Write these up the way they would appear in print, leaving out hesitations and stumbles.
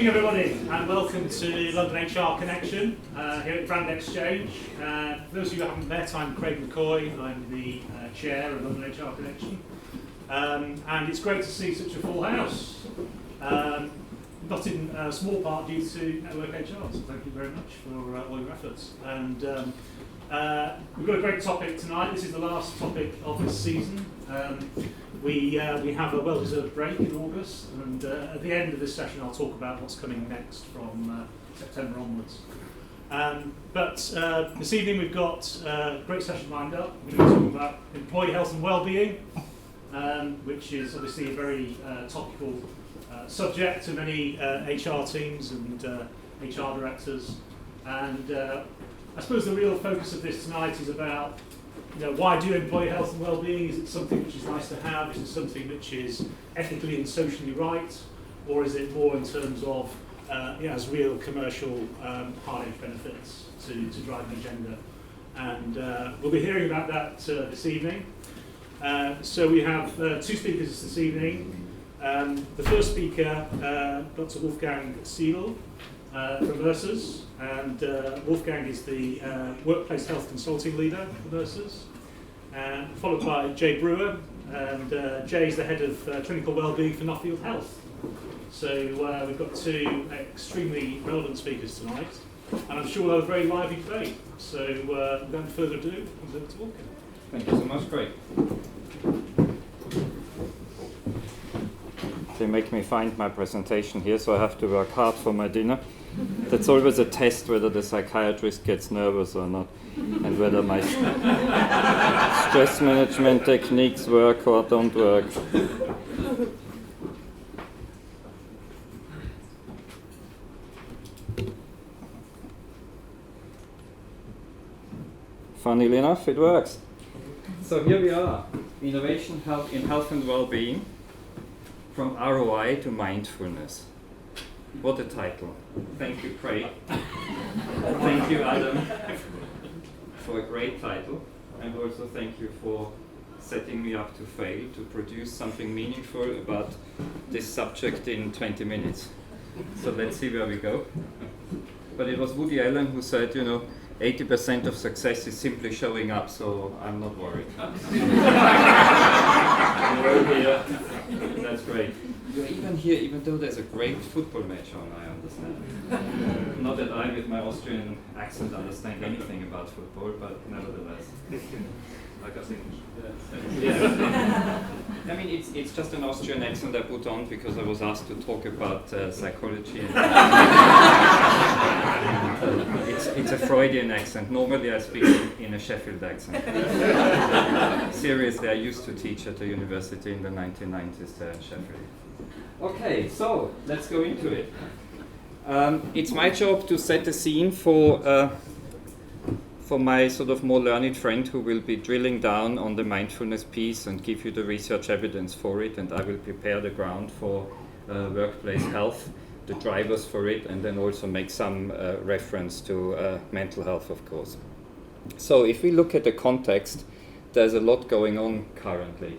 evening, everybody, and welcome to London HR Connection here at Brand Exchange. For those of you who haven't met, I'm Craig McCoy. I'm the chair of London HR Connection, and it's great to see such a full house. Not in small part due to Network HR, so thank you very much for all your efforts. And we've got a great topic tonight. This is the last topic of this season. We have a well-deserved break in August, and at the end of this session I'll talk about what's coming next from September onwards. But this evening we've got a great session lined up. We're going to talk about employee health and wellbeing, which is obviously a very topical subject to many HR teams and HR directors. And I suppose the real focus of this tonight is about, why do employee health and wellbeing? Is it something which is nice to have? Is it something which is ethically and socially right? Or is it more in terms of has real commercial high-edge benefits to drive an agenda? And we'll be hearing about that this evening. So we have two speakers this evening. The first speaker, Dr Wolfgang Seidl from Mercer, and Wolfgang is the workplace health consulting leader for Mercer, followed by Jay Brewer, and Jay is the head of clinical wellbeing for Nuffield Health. So we've got two extremely relevant speakers tonight, and I'm sure we'll have a very lively debate. So without further ado, comes over to Wolfgang. Thank you so much, Craig. They make me find my presentation here, so I have to work hard for my dinner. That's always a test whether the psychiatrist gets nervous or not, and whether my stress management techniques work or don't work. Funnily enough, it works. So here we are, innovation in health and well-being, from ROI to mindfulness. What a title. Thank you, Craig. Thank you, Adam, for a great title. And also thank you for setting me up to fail, to produce something meaningful about this subject in 20 minutes. So let's see where we go. But it was Woody Allen who said, 80% of success is simply showing up, so I'm not worried. You're here. That's great. You're even here, even though there's a great football match on, I understand. Not that I, with my Austrian accent, understand anything about football, but nevertheless. Like I think. Yeah. I mean, it's just an Austrian accent I put on because I was asked to talk about psychology. It's a Freudian accent. Normally I speak in a Sheffield accent. Seriously, I used to teach at a university in the 1990s there in Sheffield. Okay, so let's go into it. It's my job to set the scene for my sort of more learned friend who will be drilling down on the mindfulness piece and give you the research evidence for it, and I will prepare the ground for workplace health, the drivers for it, and then also make some reference to mental health, of course. So if we look at the context, there's a lot going on currently.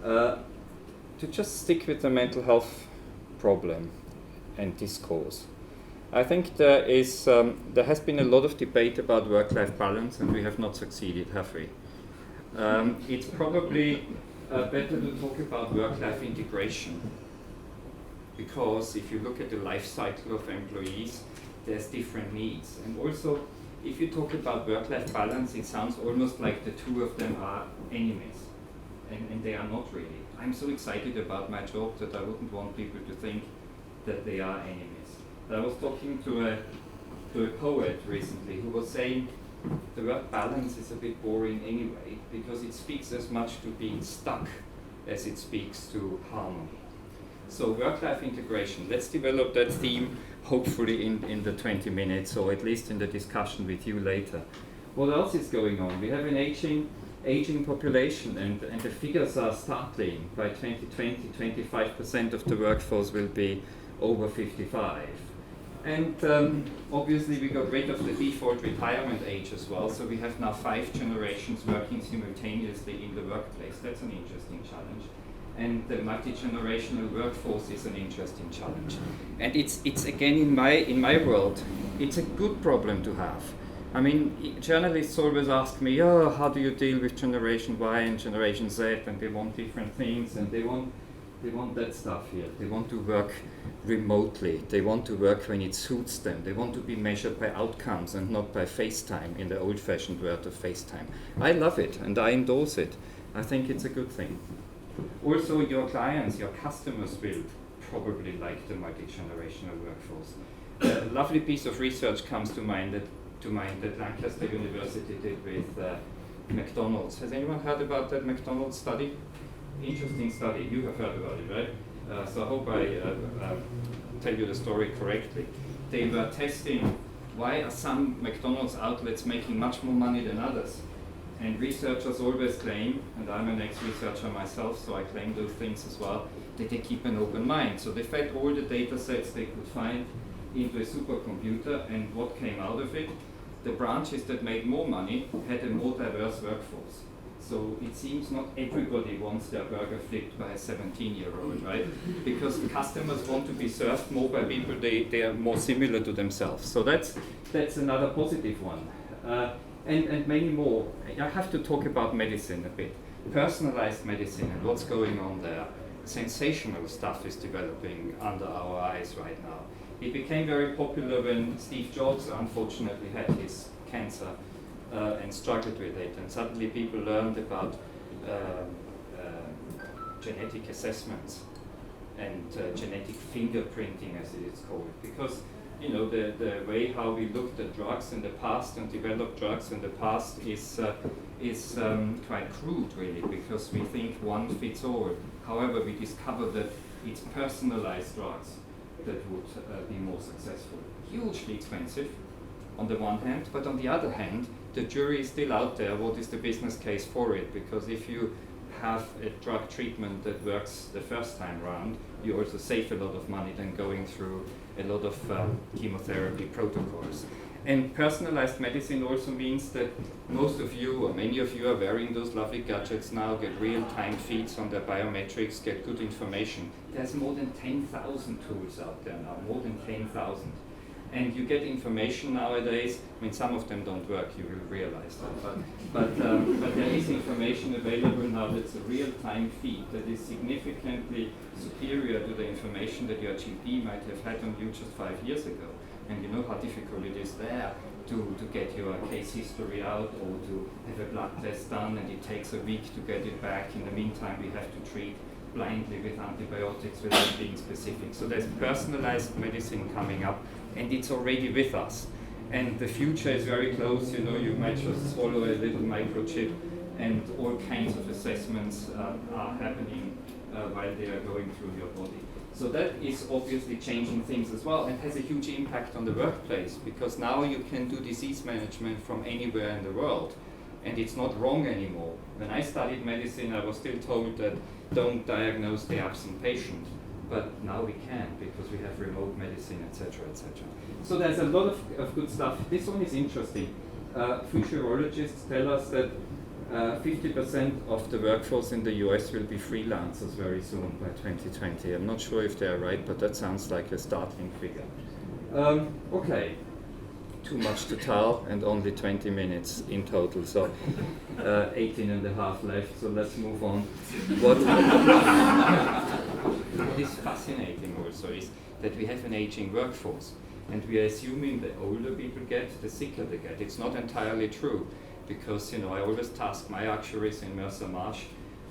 To just stick with the mental health problem and discourse, I think there has been a lot of debate about work-life balance, and we have not succeeded, have we? It's probably better to talk about work-life integration, because if you look at the life cycle of employees, there's different needs. And also, if you talk about work-life balance, it sounds almost like the two of them are enemies, and they are not really. I'm so excited about my job that I wouldn't want people to think that they are enemies. I was talking to a poet recently who was saying the word balance is a bit boring anyway, because it speaks as much to being stuck as it speaks to harmony. So work-life integration, let's develop that theme hopefully in the 20 minutes, or at least in the discussion with you later. What else is going on? We have an aging population, and the figures are startling. By 2020, 25% of the workforce will be over 55. And obviously we got rid of the default retirement age as well, so we have now 5 generations working simultaneously in the workplace. That's an interesting challenge. And the multi-generational workforce is an interesting challenge. And it's again in my world, it's a good problem to have. I mean, journalists always ask me, oh, how do you deal with Generation Y and Generation Z? And they want different things, and they want that stuff here. They want to work remotely. They want to work when it suits them. They want to be measured by outcomes and not by FaceTime, in the old-fashioned word of FaceTime. I love it, and I endorse it. I think it's a good thing. Also, your clients, your customers will probably like the multi-generational workforce. A lovely piece of research comes to mind that Lancaster University did with McDonald's. Has anyone heard about that McDonald's study? Interesting study. You have heard about it, right? So I hope I tell you the story correctly. They were testing why are some McDonald's outlets making much more money than others. And researchers always claim, and I'm an ex-researcher myself, so I claim those things as well, that they keep an open mind. So they fed all the data sets they could find into a supercomputer, and what came out of it? The branches that made more money had a more diverse workforce. So it seems not everybody wants their burger flipped by a 17-year-old, right? Because customers want to be served more by people they are more similar to themselves. So that's another positive one. And many more. I have to talk about medicine a bit. Personalized medicine and what's going on there. Sensational stuff is developing under our eyes right now. It became very popular when Steve Jobs unfortunately had his cancer and struggled with it. And suddenly people learned about genetic assessments and genetic fingerprinting, as it is called. Because you know, the way how we looked at drugs in the past and developed drugs in the past is quite crude, really, because we think one fits all. However, we discovered that it's personalized drugs that would be more successful. Hugely expensive, on the one hand, but on the other hand, the jury is still out there. What is the business case for it? Because if you have a drug treatment that works the first time round, you also save a lot of money than going through a lot of chemotherapy protocols. And personalized medicine also means that most of you, or many of you, are wearing those lovely gadgets now, get real-time feeds on their biometrics, get good information. There's more than 10,000 tools out there now, more than 10,000. And you get information nowadays. I mean, some of them don't work, you will realize that. But there is information available now that's a real-time feed that is significantly superior to the information that your GP might have had on you just 5 years ago. And you know how difficult it is there to get your case history out or to have a blood test done, and it takes a week to get it back. In the meantime, we have to treat blindly with antibiotics without being specific. So there's personalized medicine coming up, and it's already with us. And the future is very close. You know, you might just swallow a little microchip, and all kinds of assessments are happening while they are going through your body. So that is obviously changing things as well, and has a huge impact on the workplace, because now you can do disease management from anywhere in the world, and it's not wrong anymore. When I studied medicine, I was still told that don't diagnose the absent patient, but now we can, because we have remote medicine, etc., etc. So there's a lot of good stuff. This one is interesting. Futurologists tell us that 50% of the workforce in the US will be freelancers very soon by 2020. I'm not sure if they're right, but that sounds like a startling figure. Okay, too much to tell, and only 20 minutes in total, so 18 and a half left, so let's move on. What is fascinating also is that we have an aging workforce, and we are assuming the older people get, the sicker they get. It's not entirely true. Because I always task my actuaries in Mercer Marsh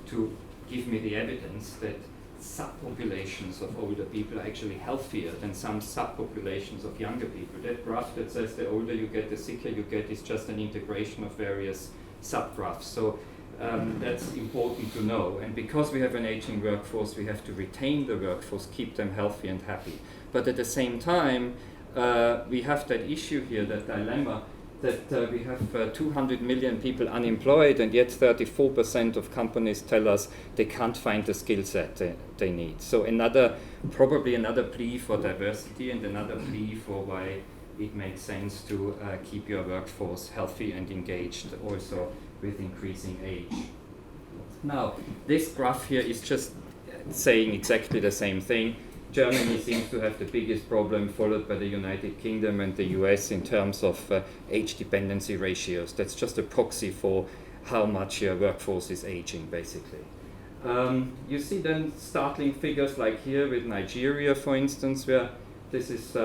to give me the evidence that subpopulations of older people are actually healthier than some subpopulations of younger people. That graph that says the older you get, the sicker you get is just an integration of various subgraphs. So that's important to know. And because we have an aging workforce, we have to retain the workforce, keep them healthy and happy. But at the same time, we have that issue here, that dilemma, that we have 200 million people unemployed, and yet 34% of companies tell us they can't find the skill set they need. So probably another plea for diversity, and another plea for why it makes sense to keep your workforce healthy and engaged also with increasing age. Now, this graph here is just saying exactly the same thing. Germany seems to have the biggest problem, followed by the United Kingdom and the US in terms of age dependency ratios. That's just a proxy for how much your workforce is aging, basically. You see then startling figures like here with Nigeria, for instance, where this is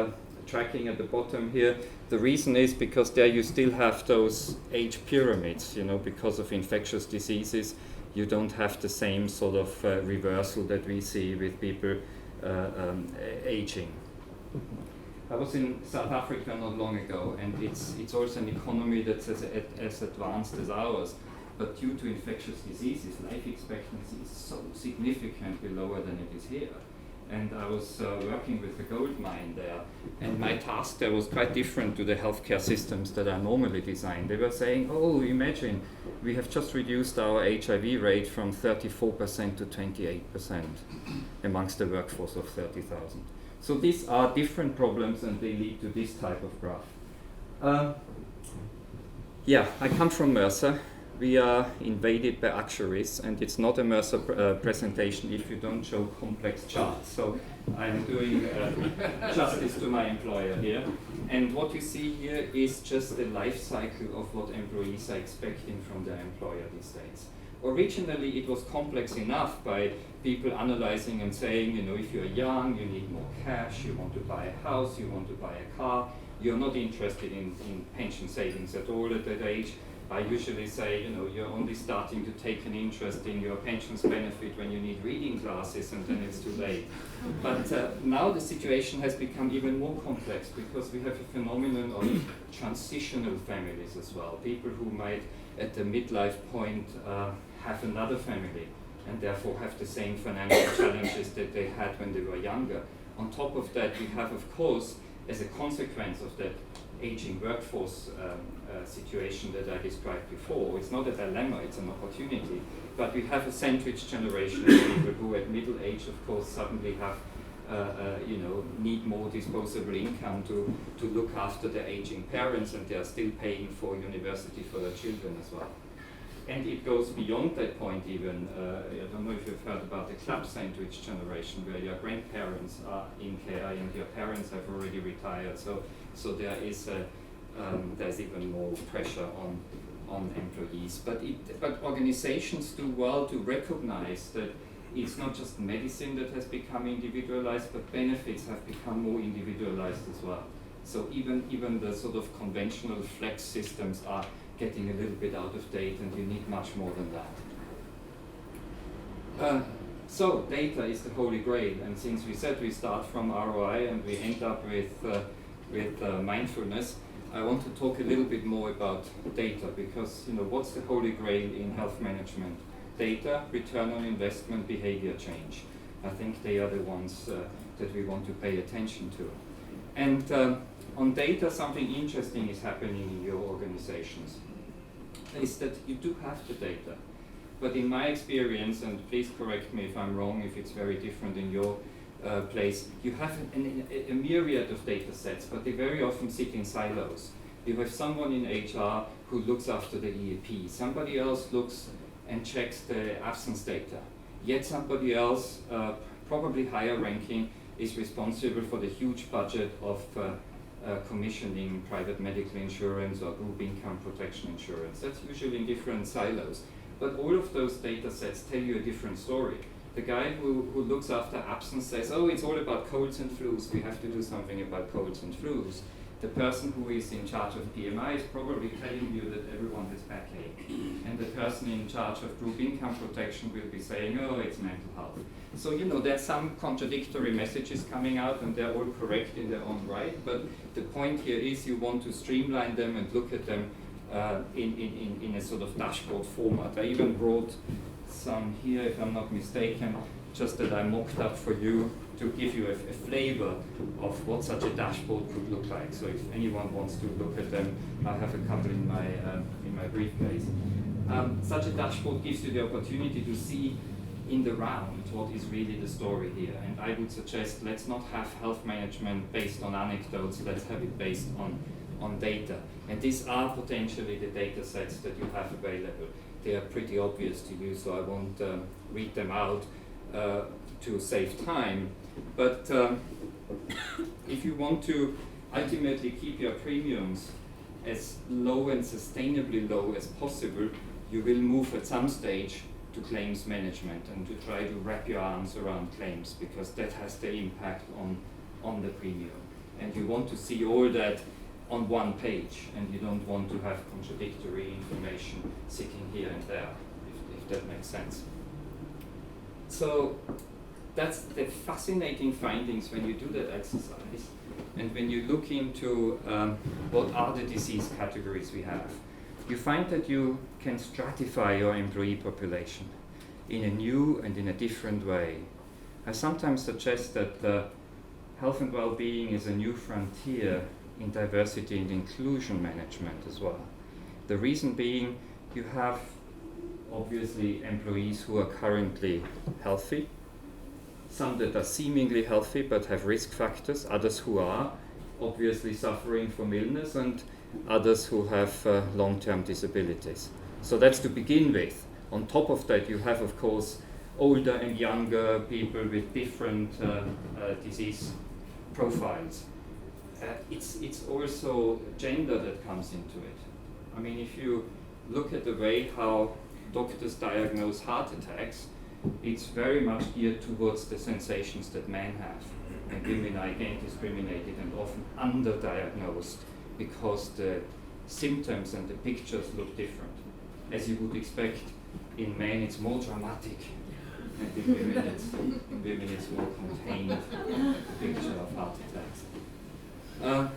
tracking at the bottom here. The reason is because there you still have those age pyramids, because of infectious diseases. You don't have the same sort of reversal that we see with people aging. I was in South Africa not long ago, and it's also an economy that's as advanced as ours. But due to infectious diseases, life expectancy is so significantly lower than it is here. And I was working with a gold mine there, and my task there was quite different to the healthcare systems that are normally designed. They were saying, oh, imagine, we have just reduced our HIV rate from 34% to 28% amongst the workforce of 30,000. So these are different problems, and they lead to this type of graph. I come from Mercer. We are invaded by actuaries, and it's not a Mercer presentation if you don't show complex charts. So I'm doing justice to my employer here. And what you see here is just the life cycle of what employees are expecting from their employer these days. Originally, it was complex enough by people analyzing and saying, if you're young, you need more cash, you want to buy a house, you want to buy a car, you're not interested in pension savings at all at that age. I usually say, you're only starting to take an interest in your pensions benefit when you need reading classes, and then it's too late. But now the situation has become even more complex because we have a phenomenon of transitional families as well. People who might, at the midlife point, have another family and therefore have the same financial challenges that they had when they were younger. On top of that, we have, of course, as a consequence of that aging workforce situation that I described before. It's not a dilemma, it's an opportunity. But we have a sandwich generation of people who at middle age, of course, suddenly have, need more disposable income to look after their aging parents, and they are still paying for university for their children as well. And it goes beyond that point even. I don't know if you've heard about the club sandwich generation, where your grandparents are in care and your parents have already retired. So there is there's even more pressure on employees. But organizations do well to recognize that it's not just medicine that has become individualized, but benefits have become more individualized as well. So even the sort of conventional flex systems are getting a little bit out of date, and you need much more than that. So data is the holy grail, and since we said we start from ROI and we end up with mindfulness, I want to talk a little bit more about data, because what's the holy grail in health management? Data, return on investment, behavior change. I think they are the ones that we want to pay attention to. And on data, something interesting is happening in your organizations. Is that you do have the data, but in my experience, and please correct me if I'm wrong, if it's very different in your place, you have a myriad of data sets, but they very often sit in silos. You have someone in HR who looks after the EAP, somebody else looks and checks the absence data, yet somebody else, probably higher ranking, is responsible for the huge budget of commissioning private medical insurance or group income protection insurance. That's usually in different silos. But all of those data sets tell you a different story. The guy who looks after absence says, oh, it's all about colds and flus, we have to do something about colds and flus. The person who is in charge of PMI is probably telling you that everyone has backache. And the person in charge of group income protection will be saying, oh, it's mental health. So, there's some contradictory messages coming out, and they're all correct in their own right. But the point here is you want to streamline them and look at them in a sort of dashboard format. I even brought some here, if I'm not mistaken, just that I mocked up for you to give you a flavor of what such a dashboard could look like. So if anyone wants to look at them, I have a couple in my briefcase. Such a dashboard gives you the opportunity to see in the round what is really the story here. And I would suggest let's not have health management based on anecdotes, let's have it based on data. And these are potentially the data sets that you have available. They are pretty obvious to you, so I won't read them out. to save time. But if you want to ultimately keep your premiums as low and sustainably low as possible, you will move at some stage to claims management and to try to wrap your arms around claims, because that has the impact on the premium. And you want to see all that on one page, and you don't want to have contradictory information sitting here and there, if that makes sense. So that's the fascinating findings when you do that exercise, and when you look into what are the disease categories we have. You find that you can stratify your employee population in a new and in a different way. I sometimes suggest that health and well-being is a new frontier in diversity and inclusion management as well. The reason being, you have obviously employees who are currently healthy, some that are seemingly healthy but have risk factors, others who are obviously suffering from illness, and others who have long-term disabilities. So that's to begin with. On top of that, you have, of course, older and younger people with different disease profiles. It's also gender that comes into it. I mean, if you look at the way how doctors diagnose heart attacks, it's very much geared towards the sensations that men have. And women are again discriminated and often underdiagnosed because the symptoms and the pictures look different. As you would expect, in men it's more dramatic, and in women it's more contained picture of heart attacks.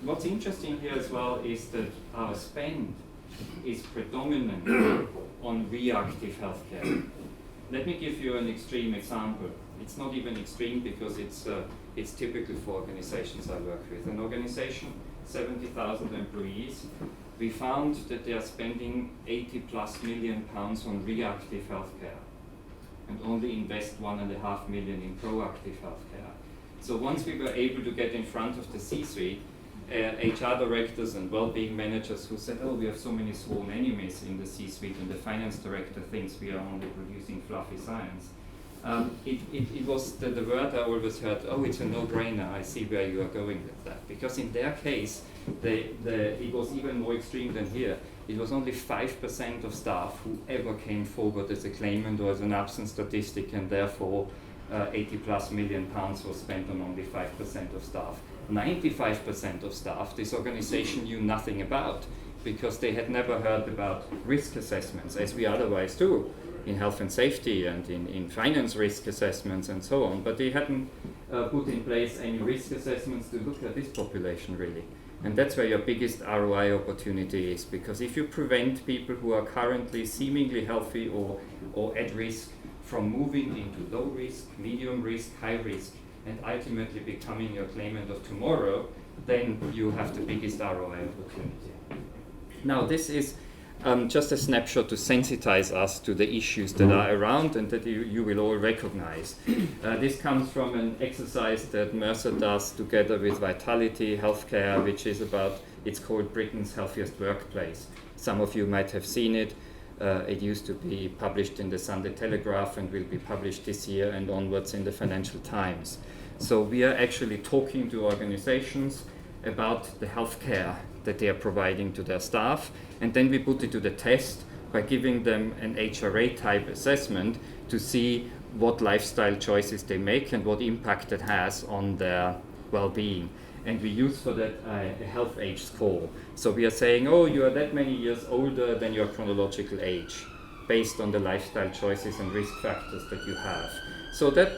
What's interesting here as well is that our spend is predominantly on reactive healthcare. Let me give you an extreme example. It's not even extreme because it's typical for organizations I work with. An organization, 70,000 employees, we found that they are spending 80+ million pounds on reactive healthcare and only invest 1.5 million in proactive healthcare. So once we were able to get in front of the C-suite, HR directors and well-being managers who said, oh, we have so many sworn enemies in the C-suite, and the finance director thinks we are only producing fluffy science. It was the word I always heard, oh, it's a no-brainer, I see where you are going with that. Because in their case, it was even more extreme than here. It was only 5% of staff who ever came forward as a claimant or as an absence statistic, and therefore 80+ million pounds was spent on only 5% of staff. 95% of staff this organization knew nothing about, because they had never heard about risk assessments, as we otherwise do in health and safety and in finance risk assessments and so on, but they hadn't put in place any risk assessments to look at this population really. And that's where your biggest ROI opportunity is, because if you prevent people who are currently seemingly healthy or at risk from moving into low risk, medium risk, high risk, and ultimately becoming your claimant of tomorrow, then you have the biggest ROI opportunity. Now, this is just a snapshot to sensitize us to the issues that are around and that you will all recognize. This comes from an exercise that Mercer does together with Vitality Healthcare, which is it's called Britain's Healthiest Workplace. Some of you might have seen it. It used to be published in the Sunday Telegraph and will be published this year and onwards in the Financial Times. So we are actually talking to organizations about the healthcare that they are providing to their staff, and then we put it to the test by giving them an HRA type assessment to see what lifestyle choices they make and what impact that has on their well-being. And we use for that a health age score. So we are saying, oh, you are that many years older than your chronological age, based on the lifestyle choices and risk factors that you have. So that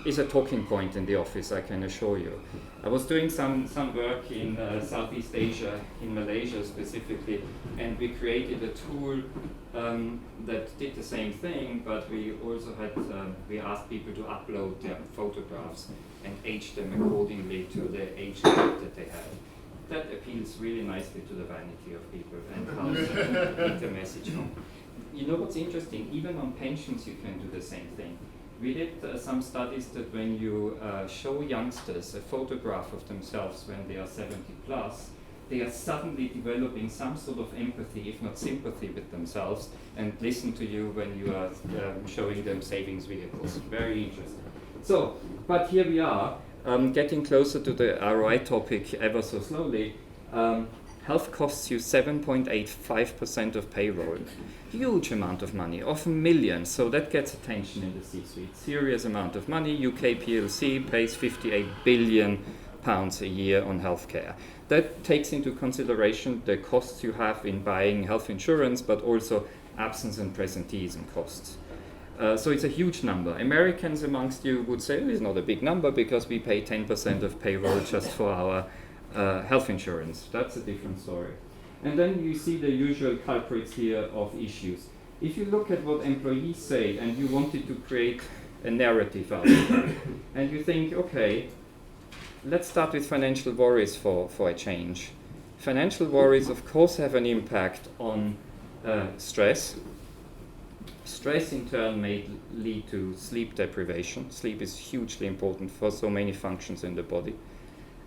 is a talking point in the office, I can assure you. I was doing some work in Southeast Asia, in Malaysia specifically, and we created a tool that did the same thing, but we also had, we asked people to upload their photographs and age them accordingly to the age group that they had. That appeals really nicely to the vanity of people and helps get the message home. You know what's interesting? Even on pensions you can do the same thing. We did some studies that when you show youngsters a photograph of themselves when they are 70+, they are suddenly developing some sort of empathy, if not sympathy, with themselves, and listen to you when you are showing them savings vehicles. Very interesting. So, but here we are, getting closer to the ROI topic ever so slowly. Health costs you 7.85% of payroll. Huge amount of money, often millions, so that gets attention in the C-suite. Serious amount of money. UK PLC pays £58 billion a year on healthcare. That takes into consideration the costs you have in buying health insurance, but also absence and presenteeism costs. So it's a huge number. Americans amongst you would say it's not a big number because we pay 10% of payroll just for our health insurance. That's a different story. And then you see the usual culprits here of issues. If you look at what employees say and you wanted to create a narrative out of that, and you think, okay, let's start with financial worries for a change. Financial worries, of course, have an impact on stress. Stress, in turn, may lead to sleep deprivation. Sleep is hugely important for so many functions in the body.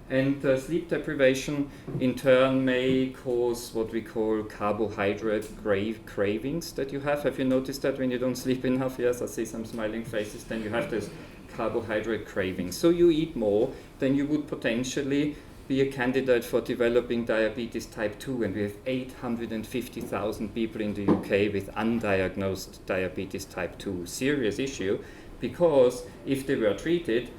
And sleep deprivation, in turn, may cause what we call carbohydrate cravings that you have. Have you noticed that when you don't sleep enough? Yes, I see some smiling faces. Then you have this carbohydrate cravings. So you eat more, then you would potentially be a candidate for developing diabetes type 2. And we have 850,000 people in the UK with undiagnosed diabetes type 2. Serious issue, because if they were treated,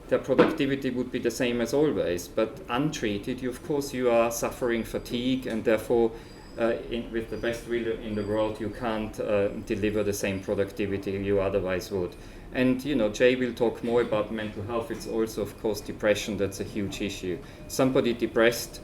their productivity would be the same as always, but untreated, of course, you are suffering fatigue, and therefore, with the best will in the world, you can't deliver the same productivity you otherwise would. And Jay will talk more about mental health. It's also, of course, depression. That's a huge issue. Somebody depressed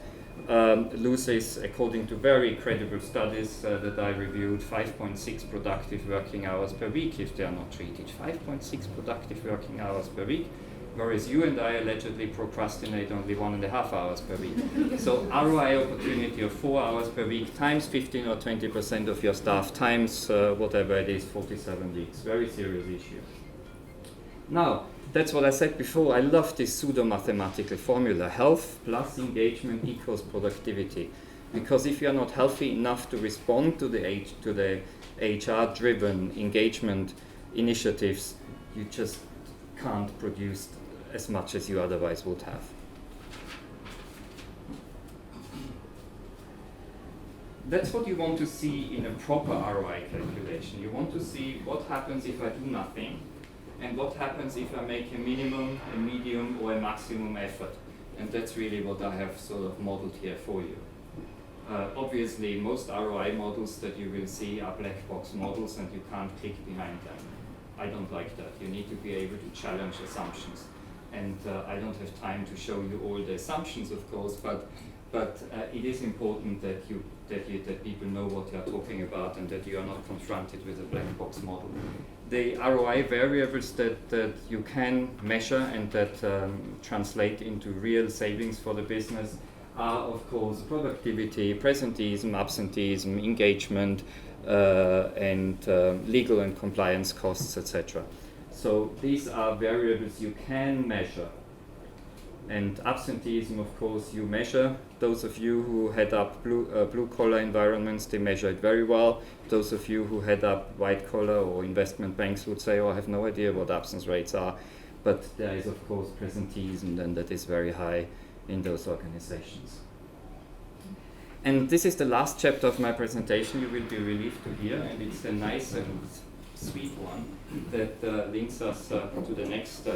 loses, according to very credible studies that I reviewed, 5.6 productive working hours per week if they are not treated. 5.6 productive working hours per week. Whereas you and I allegedly procrastinate only 1.5 hours per week. So ROI opportunity of 4 hours per week times 15 or 20% of your staff times whatever it is, 47 weeks. Very serious issue. Now, that's what I said before. I love this pseudo-mathematical formula. Health plus engagement equals productivity. Because if you are not healthy enough to respond to the HR-driven engagement initiatives, you just can't produce as much as you otherwise would have. That's what you want to see in a proper ROI calculation. You want to see what happens if I do nothing, and what happens if I make a minimum, a medium, or a maximum effort. And that's really what I have sort of modeled here for you. Obviously, most ROI models that you will see are black box models, and you can't click behind them. I don't like that. You need to be able to challenge assumptions. And I don't have time to show you all the assumptions, of course, but it is important that people know what they are talking about and that you are not confronted with a black box model. The ROI variables that you can measure and that translate into real savings for the business are, of course, productivity, presenteeism, absenteeism, engagement, and legal and compliance costs, etc. So these are variables you can measure. And absenteeism, of course, you measure. Those of you who head up blue-collar environments, they measure it very well. Those of you who head up white-collar or investment banks would say, oh, I have no idea what absence rates are. But there is, of course, presenteeism, and that is very high in those organizations. And this is the last chapter of my presentation you will be relieved to hear, and it's a nice and sweet one that links us to the next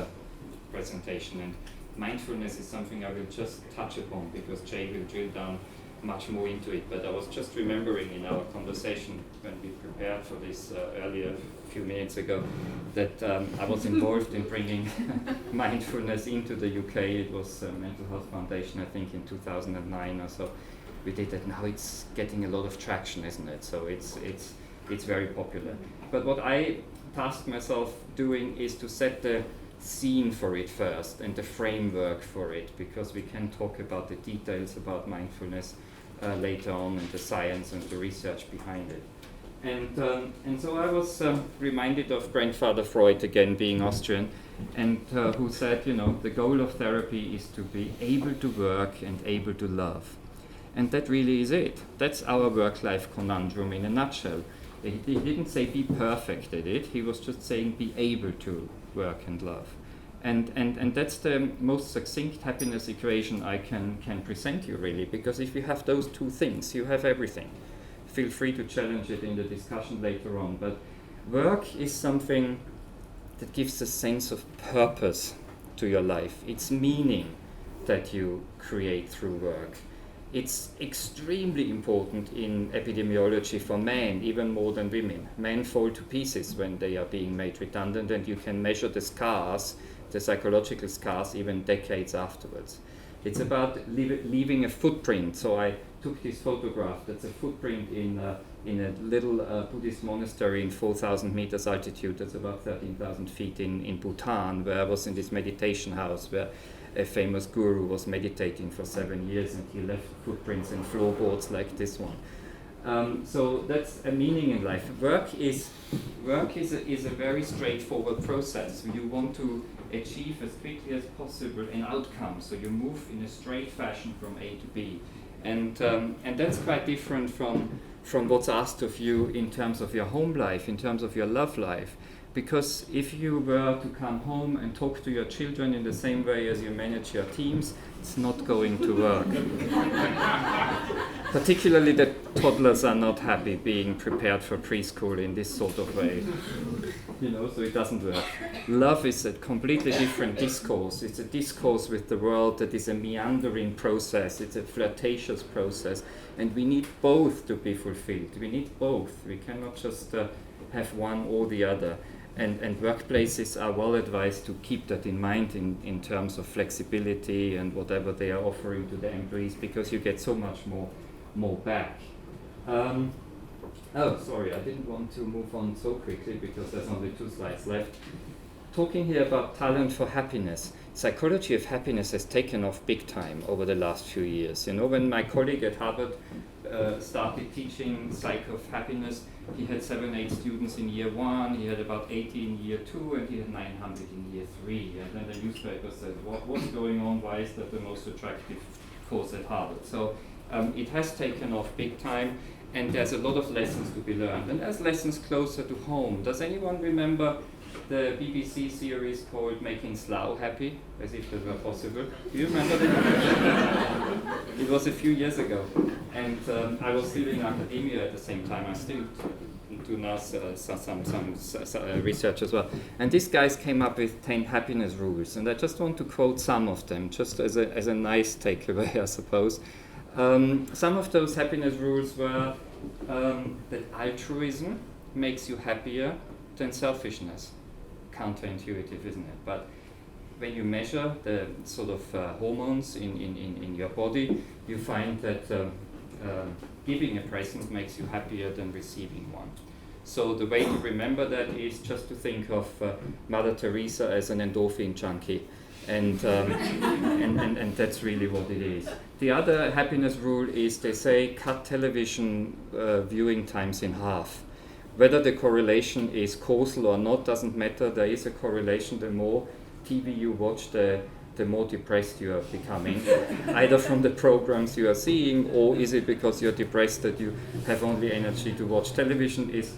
presentation. And mindfulness is something I will just touch upon because Jay will drill down much more into it. But I was just remembering in our conversation when we prepared for this earlier, a few minutes ago, that I was involved in bringing mindfulness into the UK. It was Mental Health Foundation, I think, in 2009 or so. We did that. Now it's getting a lot of traction, isn't it? So it's very popular. But what I tasked myself doing is to set the scene for it first and the framework for it, because we can talk about the details about mindfulness later on and the science and the research behind it. And so I was reminded of grandfather Freud, again being Austrian, and who said, the goal of therapy is to be able to work and able to love. And that really is it. That's our work-life conundrum in a nutshell. He didn't say be perfect at it, he was just saying be able to work and love. And that's the most succinct happiness equation I can present you, really, because if you have those two things, you have everything. Feel free to challenge it in the discussion later on, but work is something that gives a sense of purpose to your life. It's meaning that you create through work. It's extremely important in epidemiology for men, even more than women. Men fall to pieces when they are being made redundant, and you can measure the scars, the psychological scars, even decades afterwards. It's about leaving a footprint. So I took this photograph. That's a footprint in a little Buddhist monastery in 4,000 meters altitude. That's about 13,000 feet in Bhutan, where I was in this meditation house where a famous guru was meditating for 7 years, and he left footprints in floorboards like this one. So that's a meaning in life. Work is a very straightforward process. You want to achieve as quickly as possible an outcome, so you move in a straight fashion from A to B, and that's quite different from what's asked of you in terms of your home life, in terms of your love life. Because if you were to come home and talk to your children in the same way as you manage your teams, it's not going to work. Particularly the toddlers are not happy being prepared for preschool in this sort of way. So it doesn't work. Love is a completely different discourse. It's a discourse with the world that is a meandering process. It's a flirtatious process. And we need both to be fulfilled. We need both. We cannot just have one or the other. And workplaces are well advised to keep that in mind in terms of flexibility and whatever they are offering to the employees, because you get so much more back. Sorry, I didn't want to move on so quickly because there's only 2 slides left. Talking here about talent for happiness. Psychology of happiness has taken off big time over the last few years. When my colleague at Harvard started teaching psych of happiness, he had 7-8 students in year 1, he had about 80 in year 2, and he had 900 in year 3. And then the newspaper said, what's going on? Why is that the most attractive course at Harvard? So it has taken off big time, and there's a lot of lessons to be learned. And there's lessons closer to home. Does anyone remember the BBC series called Making Slough Happy, as if that were possible? Do you remember that? It was a few years ago, and I was still in academia at the same time. I still do now some research as well. And these guys came up with 10 happiness rules, and I just want to quote some of them, just as a nice takeaway, I suppose. Some of those happiness rules were that altruism makes you happier than selfishness. Counterintuitive, isn't it? But when you measure the sort of hormones in your body, you find that giving a present makes you happier than receiving one. So the way to remember that is just to think of Mother Teresa as an endorphin junkie, and that's really what it is. The other happiness rule is, they say, cut television viewing times in half. Whether the correlation is causal or not doesn't matter. There is a correlation. The more TV you watch, the more depressed you are becoming, either from the programs you are seeing, or is it because you're depressed that you have only energy to watch television is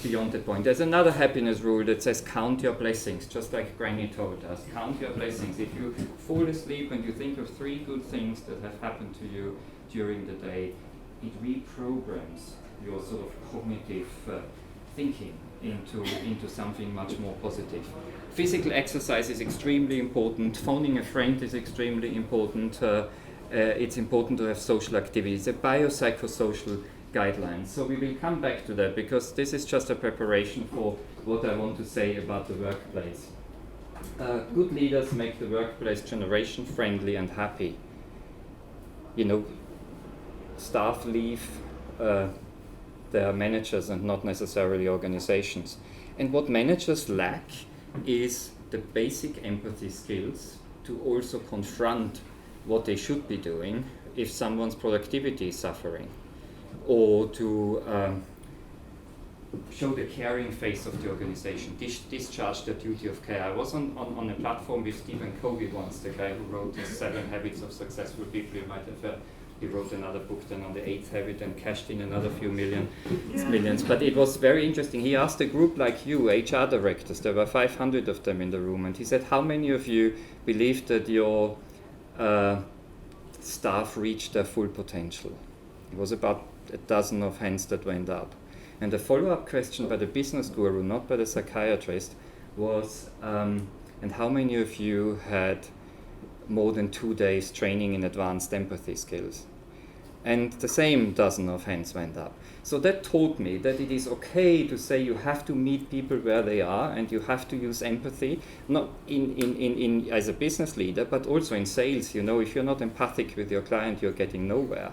beyond the point. There's another happiness rule that says count your blessings, just like Granny told us. Count your blessings. If you fall asleep and you think of 3 good things that have happened to you during the day, it reprograms your sort of cognitive thinking into something much more positive. Physical exercise is extremely important. Phoning a friend is extremely important. It's important to have social activities. A biopsychosocial guidelines. So we will come back to that, because this is just a preparation for what I want to say about the workplace. Good leaders make the workplace generation friendly and happy. Staff leave their managers and not necessarily organizations. And what managers lack is the basic empathy skills to also confront what they should be doing if someone's productivity is suffering, or to show the caring face of the organization, discharge their duty of care. I was on a platform with Stephen Covey once, the guy who wrote the 7 Habits of Successful People. You might have he wrote another book then on the 8th habit and cashed in another few millions. But it was very interesting. He asked a group like you, HR directors, there were 500 of them in the room, and he said, how many of you believe that your staff reached their full potential? It was about a dozen of hands that went up. And the follow-up question by the business guru, not by the psychiatrist, was, and how many of you had more than 2 days training in advanced empathy skills? And the same dozen of hands went up. So that taught me that it is okay to say you have to meet people where they are, and you have to use empathy, not in as a business leader, but also in sales. You know, if you're not empathic with your client, you're getting nowhere.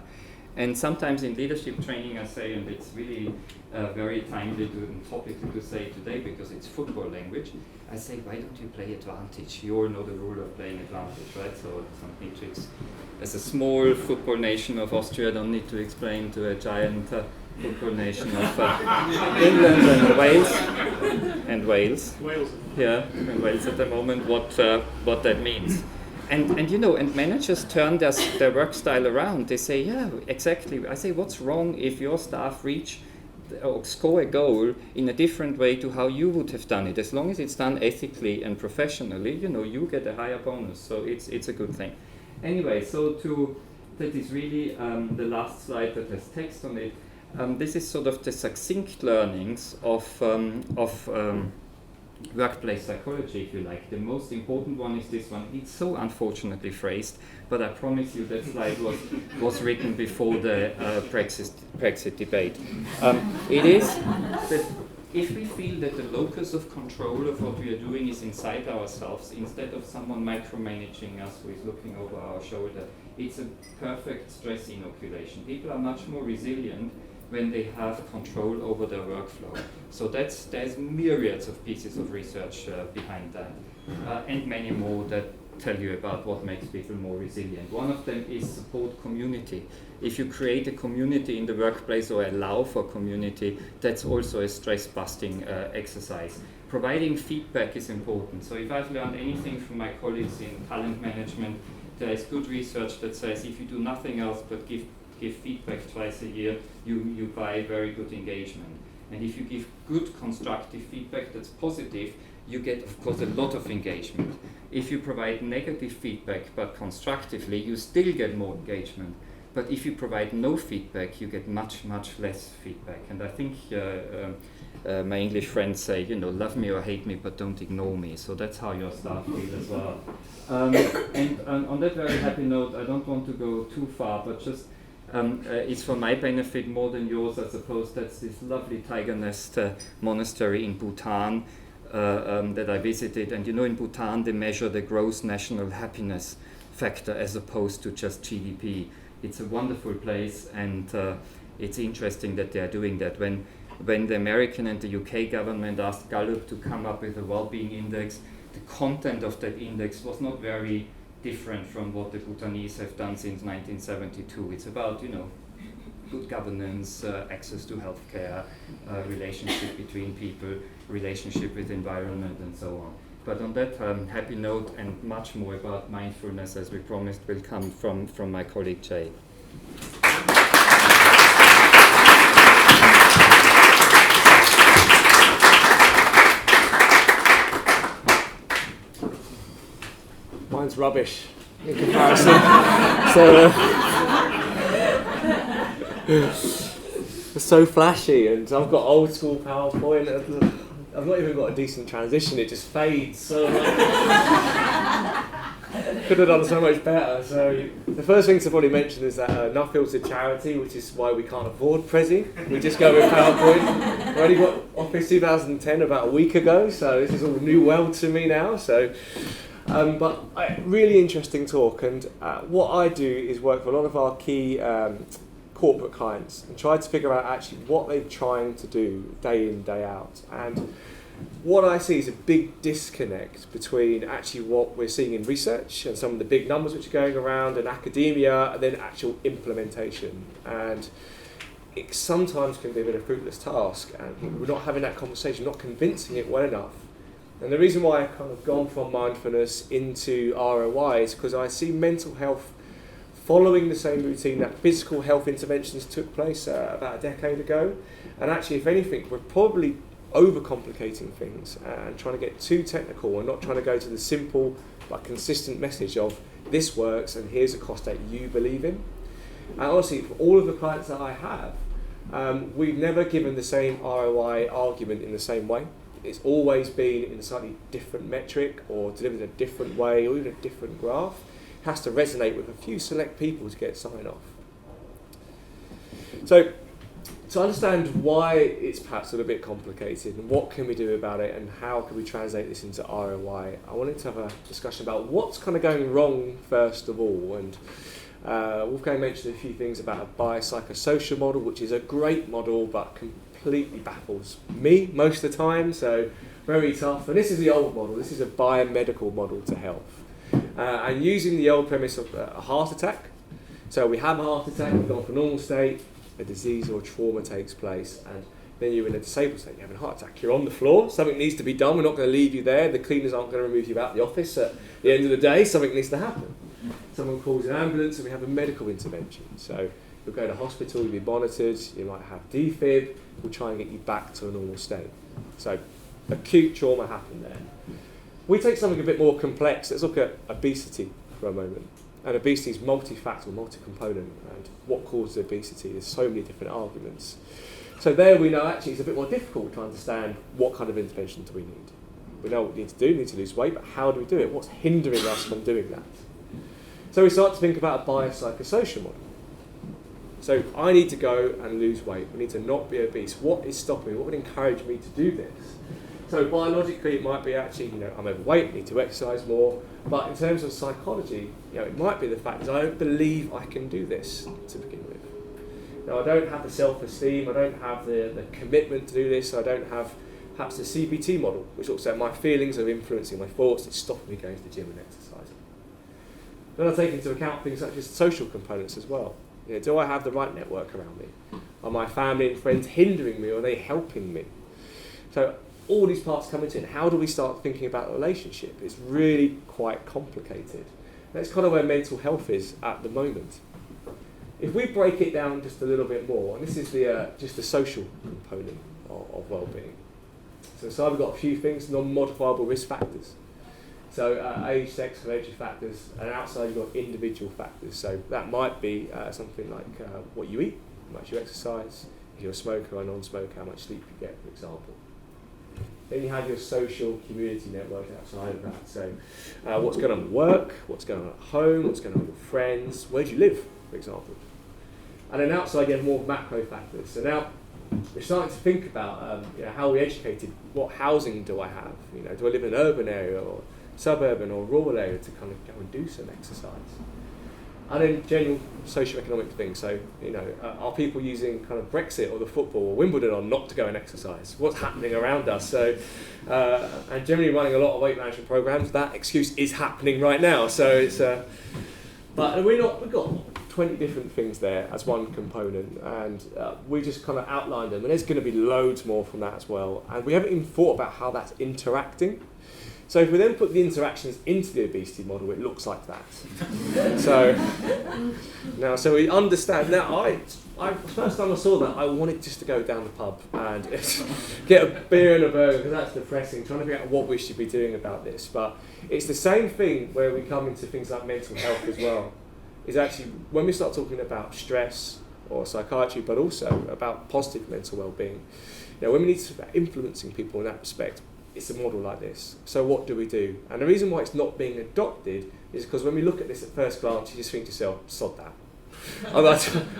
And sometimes in leadership training I say, and it's really very timely and topical to say today because it's football language, I say, why don't you play advantage? You all know the rule of playing advantage, right? So don't need to as a small football nation of Austria, I don't need to explain to a giant football nation of England and Wales. Yeah, and Wales at the moment, what that means. And you know, and managers turn their work style around. They say, yeah, exactly. I say, what's wrong if your staff reach or score a goal in a different way to how you would have done it? As long as it's done ethically and professionally, you know, you get a higher bonus. So it's a good thing. Anyway, so that is really the last slide that has text on it. This is sort of the succinct learnings of workplace psychology, if you like. The most important one is this one. It's so unfortunately phrased, but I promise you that slide was written before the Brexit debate. It is that if we feel that the locus of control of what we are doing is inside ourselves, instead of someone micromanaging us who is looking over our shoulder, it's a perfect stress inoculation. People are much more resilient when they have control over their workflow. So there's myriads of pieces of research behind that, and many more that tell you about what makes people more resilient. One of them is support community. If you create a community in the workplace or allow for community, that's also a stress-busting exercise. Providing feedback is important. So if I've learned anything from my colleagues in talent management, there is good research that says if you do nothing else but give feedback twice a year, you buy very good engagement. And if you give good constructive feedback that's positive, you get, of course, a lot of engagement. If you provide negative feedback but constructively, you still get more engagement. But if you provide no feedback, you get much, much less feedback. And I think my English friends say, you know, love me or hate me, but don't ignore me. So that's how your staff feel as well. And on that very happy note, I don't want to go too far, but just it's for my benefit more than yours, I suppose. That's this lovely tiger nest monastery in Bhutan that I visited. And you know, in Bhutan they measure the gross national happiness factor as opposed to just GDP. It's a wonderful place, and it's interesting that they are doing that. When the American and the UK government asked Gallup to come up with a wellbeing index, the content of that index was not very different from what the Bhutanese have done since 1972. It's about, you know, good governance, access to healthcare, relationship between people, relationship with environment, and so on. But on that happy note, and much more about mindfulness, as we promised, will come from my colleague Jay. Mine's rubbish in comparison. So it's so flashy, and I've got old school PowerPoint. I've not even got a decent transition. It just fades. So could have done so much better. So the first thing to probably mention is that Nuffield's a charity, which is why we can't afford Prezi. We just go with PowerPoint. We only got Office 2010 about a week ago, so this is all new world to me now. So. But really interesting talk, and what I do is work for a lot of our key corporate clients and try to figure out actually what they're trying to do day in, day out. And what I see is a big disconnect between actually what we're seeing in research and some of the big numbers which are going around and academia, and then actual implementation. And it sometimes can be a bit of a fruitless task, and we're not having that conversation, not convincing it well enough. And the reason why I've kind of gone from mindfulness into ROI is because I see mental health following the same routine that physical health interventions took place about a decade ago. And actually, if anything, we're probably overcomplicating things and trying to get too technical and not trying to go to the simple but consistent message of this works and here's a cost that you believe in. And honestly, for all of the clients that I have, we've never given the same ROI argument in the same way. It's always been in a slightly different metric or delivered in a different way or even a different graph. It has to resonate with a few select people to get sign off. So to understand why it's perhaps a little bit complicated and what can we do about it and how can we translate this into ROI, I wanted to have a discussion about what's kind of going wrong first of all. And Wolfgang mentioned a few things about a biopsychosocial model, which is a great model but completely baffles me most of the time, so very tough. And this is the old model. This is a biomedical model to health. And using the old premise of a heart attack. So we have a heart attack, we've gone from normal state, a disease or trauma takes place, and then you're in a disabled state, you have a heart attack, you're on the floor, something needs to be done, we're not going to leave you there, the cleaners aren't going to remove you out the office at the end of the day, something needs to happen. Someone calls an ambulance and we have a medical intervention. So you'll go to hospital, you'll be monitored, you might have defib, we'll try and get you back to a normal state. So acute trauma happened there. We take something a bit more complex, let's look at obesity for a moment. And obesity is multifactorial, multi-component, and what causes obesity? There's so many different arguments. So there we know actually it's a bit more difficult to understand what kind of intervention do we need. We know what we need to do, we need to lose weight, but how do we do it? What's hindering us from doing that? So we start to think about a biopsychosocial model. So I need to go and lose weight, we need to not be obese. What is stopping me? What would encourage me to do this? So biologically it might be actually, I'm overweight, I need to exercise more. But in terms of psychology, it might be the fact that I don't believe I can do this to begin with. I don't have the self-esteem, I don't have the commitment to do this, I don't have perhaps the CBT model, which looks at my feelings of influencing my thoughts, it's stopping me going to the gym and exercising. Then I take into account things such as social components as well. Do I have the right network around me? Are my family and friends hindering me or are they helping me? So all these parts come into it. How do we start thinking about a relationship? It's really quite complicated. That's kind of where mental health is at the moment. If we break it down just a little bit more, and this is just the social component of well-being. So inside we've got a few things, non-modifiable risk factors. So age, sex, hereditary factors, and outside you've got individual factors. So that might be something like what you eat, how much you exercise, if you're a smoker or a non-smoker, how much sleep you get, for example. Then you have your social community network outside of that. So what's going on at work, what's going on at home, what's going on with your friends, where do you live, for example. And then outside you have more macro factors. So now we're starting to think about how are we educated, what housing do I have? Do I live in an urban area or suburban or rural area to kind of go and do some exercise? And then general socio-economic things. So, are people using kind of Brexit or the football or Wimbledon on not to go and exercise? What's happening around us? So, and generally running a lot of weight management programs, that excuse is happening right now. So it's, but we've got 20 different things there as one component, and we just kind of outlined them. And there's going to be loads more from that as well. And we haven't even thought about how that's interacting. So if we then put the interactions into the obesity model, it looks like that. So we understand. Now, I first time I saw that, I wanted just to go down the pub and get a beer and a burger, because that's depressing, trying to figure out what we should be doing about this. But it's the same thing where we come into things like mental health as well. Is actually, when we start talking about stress or psychiatry, but also about positive mental well-being, when we need to start influencing people in that respect, it's a model like this. So what do we do? And the reason why it's not being adopted is because when we look at this at first glance, you just think to yourself, sod that.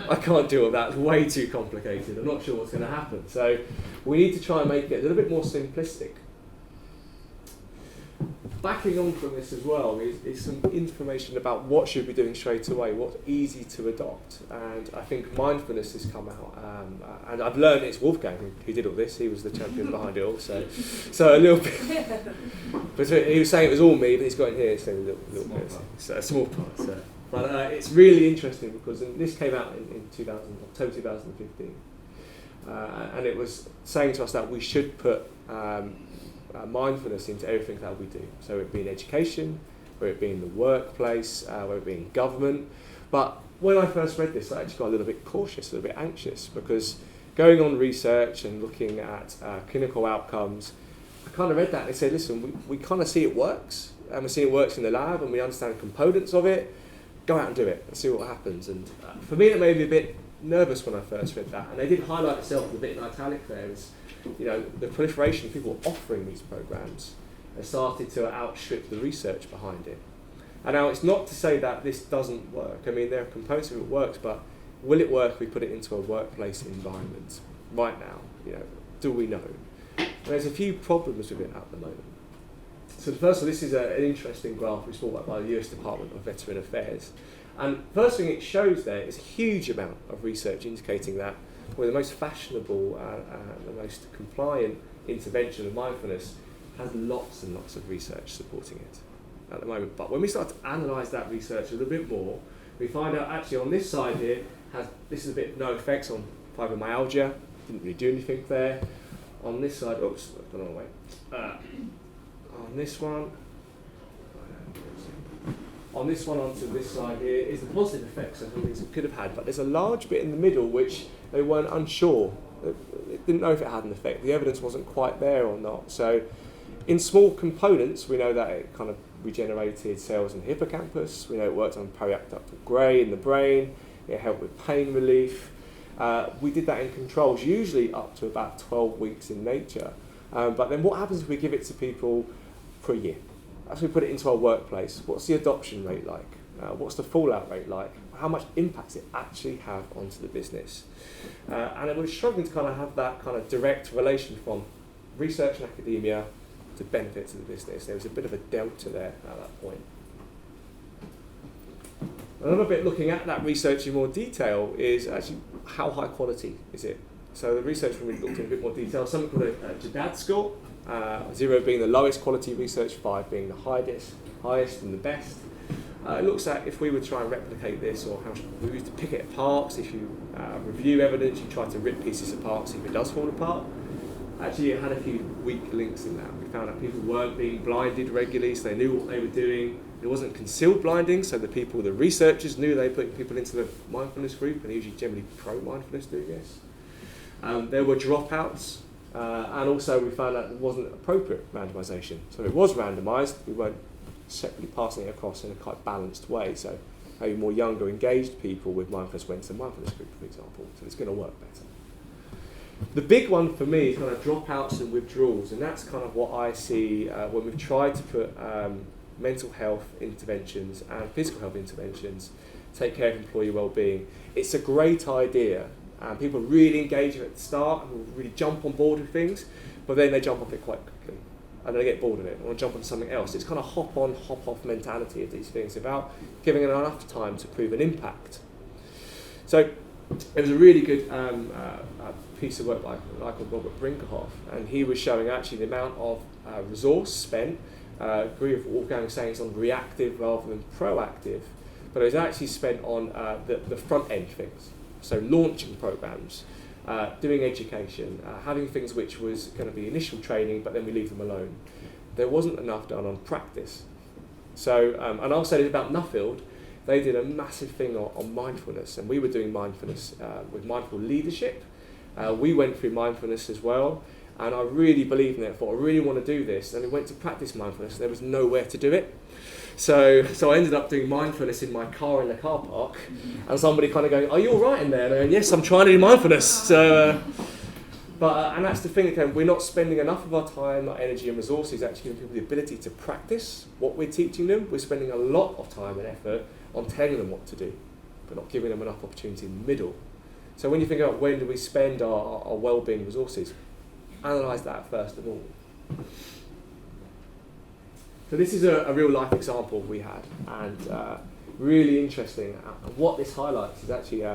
I can't deal with that, it's way too complicated, I'm not sure what's going to happen. So we need to try and make it a little bit more simplistic. Backing on from this as well is some information about what should we be doing straight away, what's easy to adopt. And I think mindfulness has come out, and I've learned it's Wolfgang who did all this, he was the champion behind it all, so a little bit, but he was saying it was all me, but he's got in here saying a little bit, so a small part. So. But it's really interesting because this came out in October 2015, and it was saying to us that we should put mindfulness into everything that we do. So it be in education, whether it be in the workplace, whether it be in government. But when I first read this, I actually got a little bit cautious, a little bit anxious, because going on research and looking at clinical outcomes, I kind of read that and they said, listen, we kind of see it works, and we see it works in the lab, and we understand the components of it. Go out and do it and see what happens. And for me, that made me a bit nervous when I first read that. And they did highlight itself a bit in italic there, is, you know, the proliferation of people offering these programs has started to outstrip the research behind it. And now it's not to say that this doesn't work. I mean, there are components of it works, but will it work if we put it into a workplace environment right now? You know, do we know? And there's a few problems with it at the moment. So the first one, this is an interesting graph which was brought up by the US Department of Veteran Affairs. And first thing it shows there is a huge amount of research indicating that the most fashionable, the most compliant intervention of mindfulness has lots and lots of research supporting it at the moment. But when we start to analyse that research a little bit more, we find out actually on this side here, this is a bit no effects on fibromyalgia, didn't really do anything there. On this side, oops, I've gone the wrong way. On this one onto this side here is the positive effects of things it could have had, but there's a large bit in the middle which they weren't unsure. They didn't know if it had an effect. The evidence wasn't quite there or not. So in small components, we know that it kind of regenerated cells in the hippocampus. We know it worked on periapital grey in the brain. It helped with pain relief. We did that in controls, usually up to about 12 weeks in nature. But then what happens if we give it to people for a year? As we put it into our workplace, what's the adoption rate like? What's the fallout rate like? How much impact does it actually have onto the business? And it was struggling to kind of have that kind of direct relation from research and academia to benefit to the business. There was a bit of a delta there at that point. Another bit looking at that research in more detail is actually how high quality is it? So the research when we looked in a bit more detail, something called a JDAD score, 0 being the lowest quality research, 5 being the highest and the best. It looks at if we would try and replicate this, or how we used to pick it apart. If you review evidence, you try to rip pieces apart, see if it does fall apart. Actually, it had a few weak links in that. We found out people weren't being blinded regularly, so they knew what they were doing. There wasn't concealed blinding, so the researchers knew they were putting people into the mindfulness group, and they usually generally pro-mindfulness doing this. There were dropouts, and also we found out it wasn't appropriate randomisation. So it was randomised, we weren't separately passing it across in a quite balanced way. So maybe more younger, engaged people with mindfulness went to the mindfulness group, for example, so it's going to work better. The big one for me is kind of dropouts and withdrawals, and that's kind of what I see when we've tried to put mental health interventions and physical health interventions, take care of employee well-being. It's a great idea, and people really engage at the start and really jump on board with things, but then they jump off it quite quickly, and they get bored of it and want to jump on something else. It's kind of hop-on, hop-off mentality of these things without giving it enough time to prove an impact. So there was a really good piece of work by a guy called Robert Brinkerhoff, and he was showing actually the amount of resource spent, agree with what Wolfgang was saying, it's on reactive rather than proactive, but it was actually spent on the front end things. So launching programs, doing education, having things which was going to be initial training, but then we leave them alone. There wasn't enough done on practice. So, and I'll say this about Nuffield, they did a massive thing on mindfulness, and we were doing mindfulness with mindful leadership. We went through mindfulness as well, and I really believed in it. I thought I really want to do this, and we went to practice mindfulness. There was nowhere to do it, so I ended up doing mindfulness in my car in the car park, and somebody kind of going, "Are you all right in there?" And I go, "Yes, I'm trying to do mindfulness." So, and that's the thing again. We're not spending enough of our time, our energy, and resources actually giving people the ability to practice what we're teaching them. We're spending a lot of time and effort on telling them what to do, but not giving them enough opportunity in the middle. So when you think about when do we spend our well-being resources, analyse that first of all. So this is a real life example we had, and really interesting. And what this highlights is actually,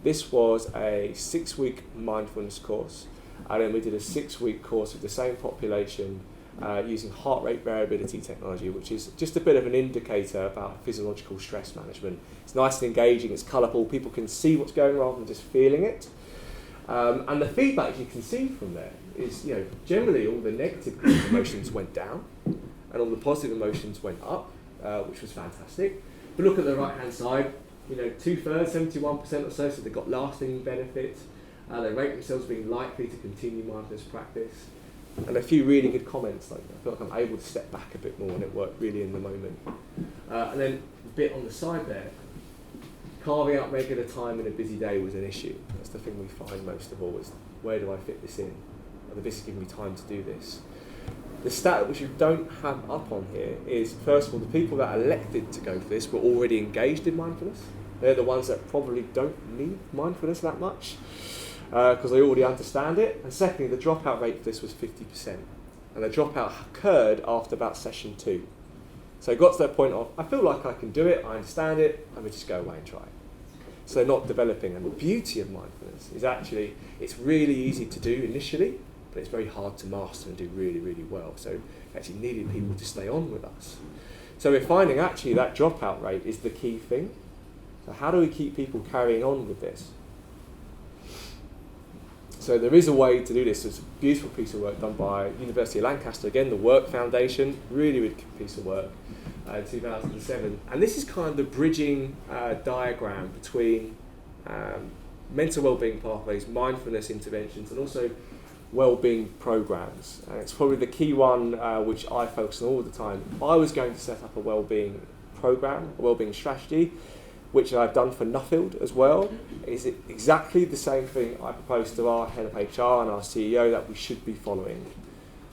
this was a 6-week mindfulness course, and then we did a 6-week course with the same population using heart rate variability technology, which is just a bit of an indicator about physiological stress management. It's nice and engaging, it's colourful, people can see what's going on rather than just feeling it. And the feedback you can see from there is, generally all the negative emotions went down and all the positive emotions went up, which was fantastic. But look at the right hand side, 2/3, 71% or so, they've got lasting benefit. They rate themselves being likely to continue mindfulness practice. And a few really good comments, like I feel like I'm able to step back a bit more and it worked really in the moment. And then a bit on the side there, carving out regular time in a busy day was an issue. That's the thing we find most of all, is where do I fit this in? Are this giving me time to do this? The stat which you don't have up on here is, first of all, the people that elected to go for this were already engaged in mindfulness. They're the ones that probably don't need mindfulness that much, because they already understand it. And secondly, the dropout rate for this was 50%. And the dropout occurred after about session 2. So it got to that point of, I feel like I can do it, I understand it, let me just go away and try it. So they're not developing. And the beauty of mindfulness is actually, it's really easy to do initially, but it's very hard to master and do really, really well. So actually needing people to stay on with us. So we're finding actually that dropout rate is the key thing. So how do we keep people carrying on with this? So there is a way to do this. There's a beautiful piece of work done by University of Lancaster, again, the Work Foundation, really, really good piece of work in 2007. And this is kind of the bridging diagram between mental wellbeing pathways, mindfulness interventions, and also wellbeing programs. And it's probably the key one which I focus on all the time. If I was going to set up a wellbeing program, a wellbeing strategy, which I've done for Nuffield as well, is it exactly the same thing I proposed to our head of HR and our CEO that we should be following.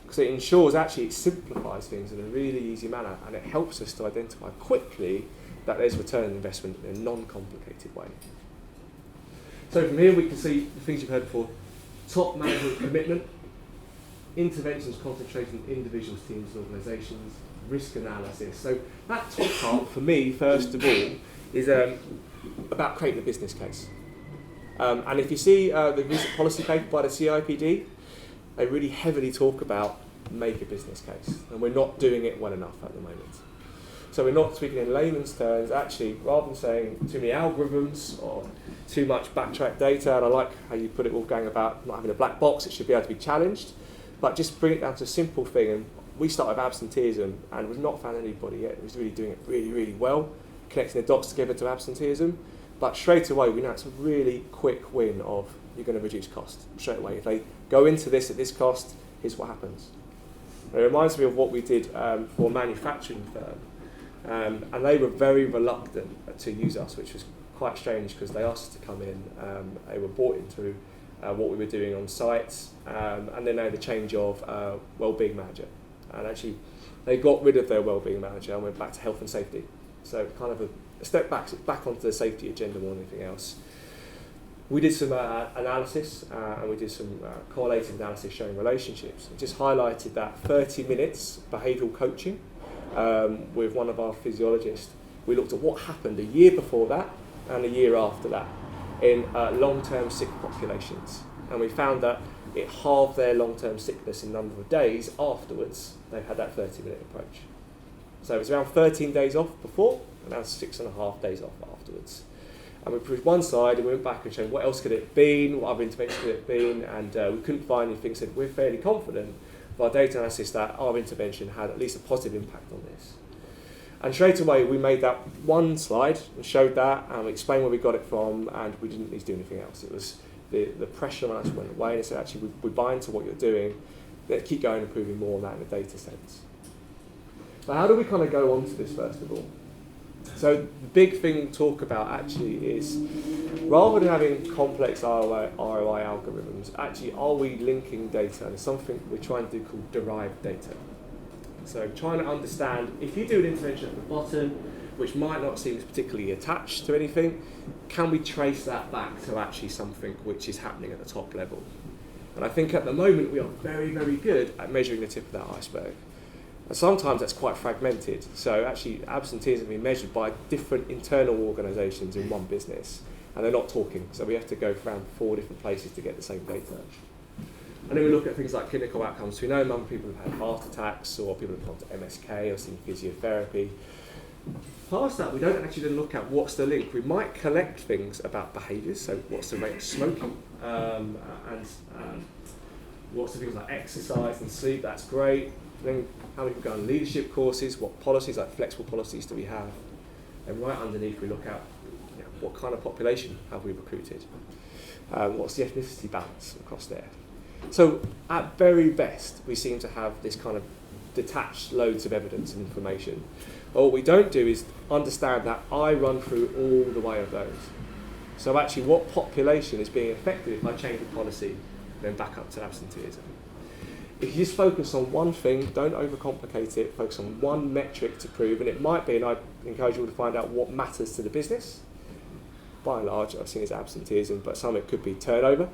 Because it ensures, actually, it simplifies things in a really easy manner, and it helps us to identify quickly that there's return on investment in a non-complicated way. So from here we can see the things you've heard before: top management commitment, interventions concentrating on individuals, teams and organisations, risk analysis. So that top part, for me, first of all, is about creating a business case. And if you see the recent policy paper by the CIPD, they really heavily talk about make a business case, and we're not doing it well enough at the moment. So we're not speaking in layman's terms, actually, rather than saying too many algorithms or too much backtrack data, and I like how you put it, Wolfgang, about not having a black box, it should be able to be challenged, but just bring it down to a simple thing. And we started with absenteeism, and we've not found anybody yet who's really doing it really, really well, connecting the dots together to absenteeism. But straight away, we know it's a really quick win of you're going to reduce cost straight away. If they go into this at this cost, here's what happens. It reminds me of what we did for a manufacturing firm, and they were very reluctant to use us, which was quite strange because they asked us to come in. They were bought into what we were doing on sites, and then they had a change of wellbeing manager. And actually, they got rid of their wellbeing manager and went back to health and safety. So kind of a step back onto the safety agenda more than anything else. We did some analysis, and we did some correlative analysis showing relationships. It just highlighted that 30 minutes behavioural coaching with one of our physiologists. We looked at what happened a year before that and a year after that in long-term sick populations. And we found that it halved their long-term sickness in number of days afterwards they had that 30-minute approach. So it was around 13 days off before, and now 6.5 days off afterwards. And we proved one side, and we went back and showed what else could it have been, what other interventions could it have been, and we couldn't find anything. So we're fairly confident with our data analysis that our intervention had at least a positive impact on this. And straight away, we made that one slide and showed that, and we explained where we got it from, and we didn't need to do anything else. It was the pressure on us went away, and it said, actually, we buy into what you're doing. Let's keep going and improving more on that in a data sense. So how do we kind of go on to this, first of all? So the big thing to talk about actually is, rather than having complex ROI algorithms, actually are we linking data? And it's something we're trying to do called derived data. So trying to understand, if you do an intervention at the bottom, which might not seem particularly attached to anything, can we trace that back to actually something which is happening at the top level? And I think at the moment we are very, very good at measuring the tip of that iceberg. And sometimes that's quite fragmented. So actually absenteeism can be measured by different internal organisations in one business, and they're not talking. So we have to go around 4 different places to get the same data. And then we look at things like clinical outcomes. We know a number of people have had heart attacks, or people have gone to MSK or seen physiotherapy. Past that, we don't actually then look at what's the link. We might collect things about behaviours, so what's the rate of smoking, and what's the things like exercise and sleep, that's great. Then how many people go on leadership courses, what policies, like flexible policies, do we have? And right underneath we look at what kind of population have we recruited? What's the ethnicity balance across there? So at very best, we seem to have this kind of detached loads of evidence and information. But what we don't do is understand that I run through all the way of those. So actually, what population is being affected if I change the policy, then back up to absenteeism? If you just focus on one thing, don't overcomplicate it, focus on one metric to prove, and it might be, and I encourage you all to find out what matters to the business. By and large, I've seen it's absenteeism, but some it could be turnover.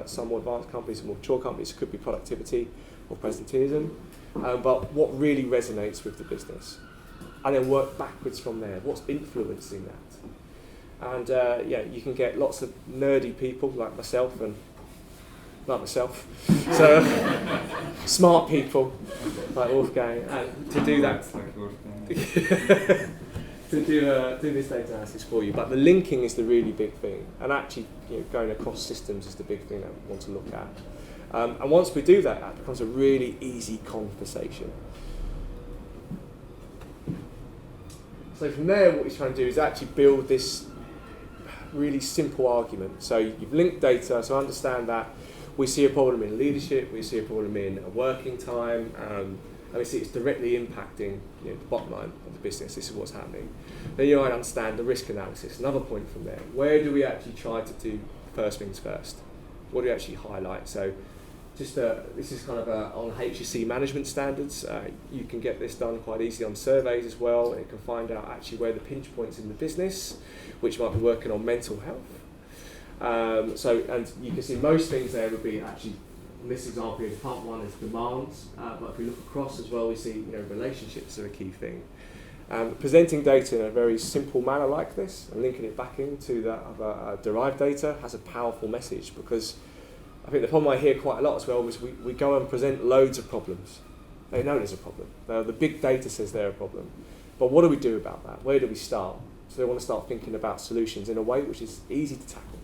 Some more advanced companies, more mature companies, could be productivity or presenteeism. But what really resonates with the business? And then work backwards from there. What's influencing that? And you can get lots of nerdy people like myself, so smart people like Wolfgang, and to do that. To do this data analysis for you, but the linking is the really big thing, and actually going across systems is the big thing that we want to look at. And once we do that, that becomes a really easy conversation. So from there, what we're trying to do is actually build this really simple argument. So you've linked data, so understand that we see a problem in leadership, we see a problem in working time, and we see it's directly impacting the bottom line of the business. This is what's happening. Then you might understand the risk analysis. Another point from there. Where do we actually try to do first things first? What do we actually highlight? So this is kind of on HSE management standards. You can get this done quite easily on surveys as well, and you can find out actually where the pinch points in the business, which might be working on mental health. And you can see most things there would be actually, in this example here, part one is demands, but if we look across as well, we see relationships are a key thing. Presenting data in a very simple manner like this and linking it back into that of derived data has a powerful message, because I think the problem I hear quite a lot as well is we go and present loads of problems. They know there's a problem. The big data says they're a problem. But what do we do about that? Where do we start? So they want to start thinking about solutions in a way which is easy to tackle.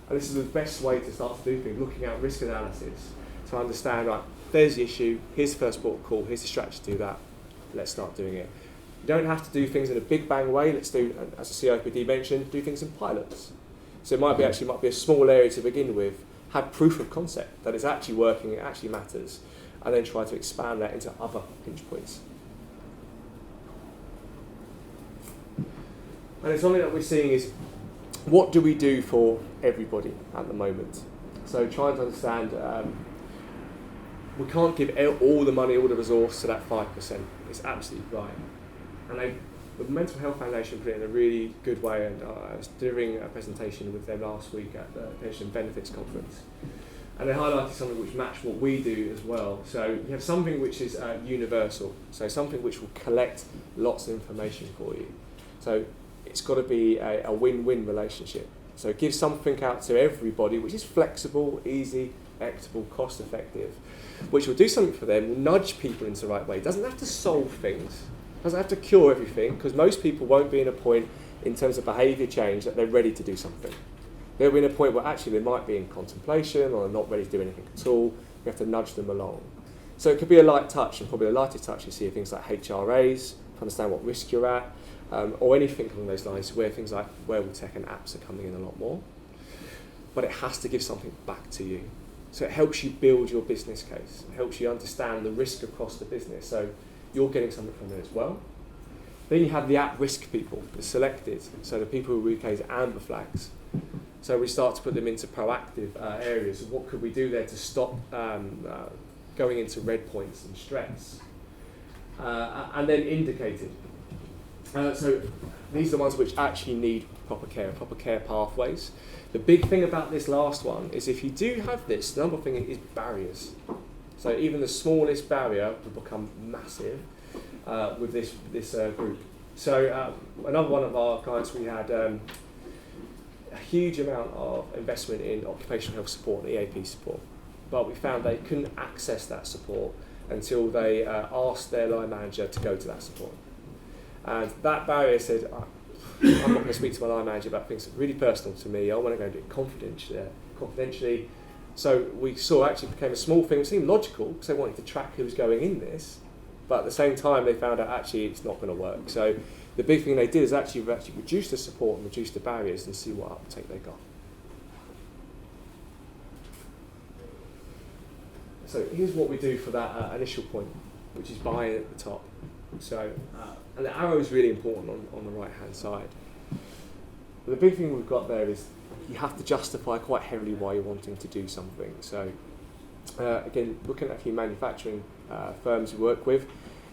And this is the best way to start to do things, looking at risk analysis to understand, right, there's the issue, here's the first port of call, here's the strategy to do that, let's start doing it. You don't have to do things in a big bang way, let's do, as the COPD mentioned, do things in pilots. So it might be a small area to begin with, have proof of concept that it's actually working, it actually matters, and then try to expand that into other pinch points. And it's something that we're seeing is, what do we do for everybody at the moment? So trying to understand, we can't give all the money, all the resource to that 5%. It's absolutely right. And the Mental Health Foundation put it in a really good way, and I was doing a presentation with them last week at the Pension Benefits Conference. And they highlighted something which matched what we do as well. So you have something which is universal, so something which will collect lots of information for you. So it's got to be a win-win relationship. So give something out to everybody which is flexible, easy, equitable, cost-effective, which will do something for them, will nudge people into the right way. It doesn't have to solve things, doesn't have to cure everything, because most people won't be in a point in terms of behaviour change that they're ready to do something. They'll be in a point where actually they might be in contemplation or not ready to do anything at all. You have to nudge them along. So it could be a light touch, and probably a lighter touch you see things like HRAs, to understand what risk you're at, or anything along those lines, where things like wearable tech and apps are coming in a lot more. But it has to give something back to you. So it helps you build your business case. It helps you understand the risk across the business. So you're getting something from it as well. Then you have the at-risk people, the selected, so the people who we case amber flags. So we start to put them into proactive areas of what could we do there to stop going into red points and stress. And then indicated. So these are the ones which actually need proper care pathways. The big thing about this last one is if you do have this, the number thing is barriers. So even the smallest barrier will become massive with this group. So another one of our clients, we had a huge amount of investment in occupational health support and EAP support, but we found they couldn't access that support until they asked their line manager to go to that support. And that barrier said, I'm not going to speak to my line manager about things that are really personal to me, I want to go and do it confidentially. So we saw actually became a small thing. It seemed logical because they wanted to track who was going in this, but at the same time they found out actually it's not going to work. So the big thing they did is actually reduce the support and reduce the barriers and see what uptake they got. So here's what we do for that initial point, which is buy-in at the top. So, and the arrow is really important on the right-hand side. But the big thing we've got there is you have to justify quite heavily why you're wanting to do something. So, again, looking at a few manufacturing firms we work with,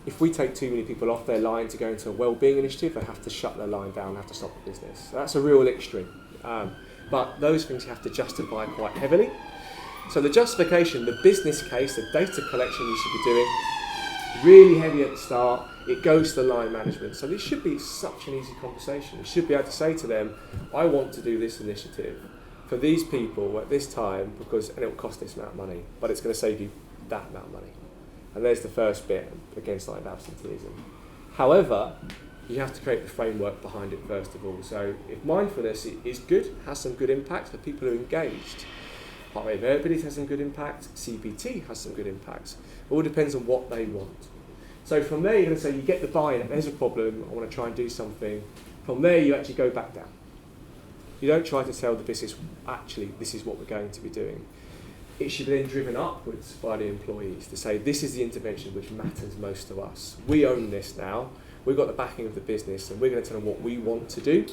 if we take too many people off their line to go into a wellbeing initiative, they have to shut their line down, have to stop the business. So that's a real extreme. But those things you have to justify quite heavily. So the justification, the business case, the data collection you should be doing, really heavy at the start, it goes to the line management. So this should be such an easy conversation. You should be able to say to them, I want to do this initiative for these people at this time, and it will cost this amount of money, but it's going to save you that amount of money. And there's the first bit against like absenteeism. However, you have to create the framework behind it first of all. So if mindfulness is good, has some good impact for people who are engaged, heart rate variability has some good impact, CBT has some good impacts. It all depends on what they want. So from there, you're going to say, you get the buy-in, there's a problem, I want to try and do something. From there, you actually go back down. You don't try to tell the business, actually, this is what we're going to be doing. It should be then driven upwards by the employees to say, this is the intervention which matters most to us. We own this now. We've got the backing of the business, and we're going to tell them what we want to do.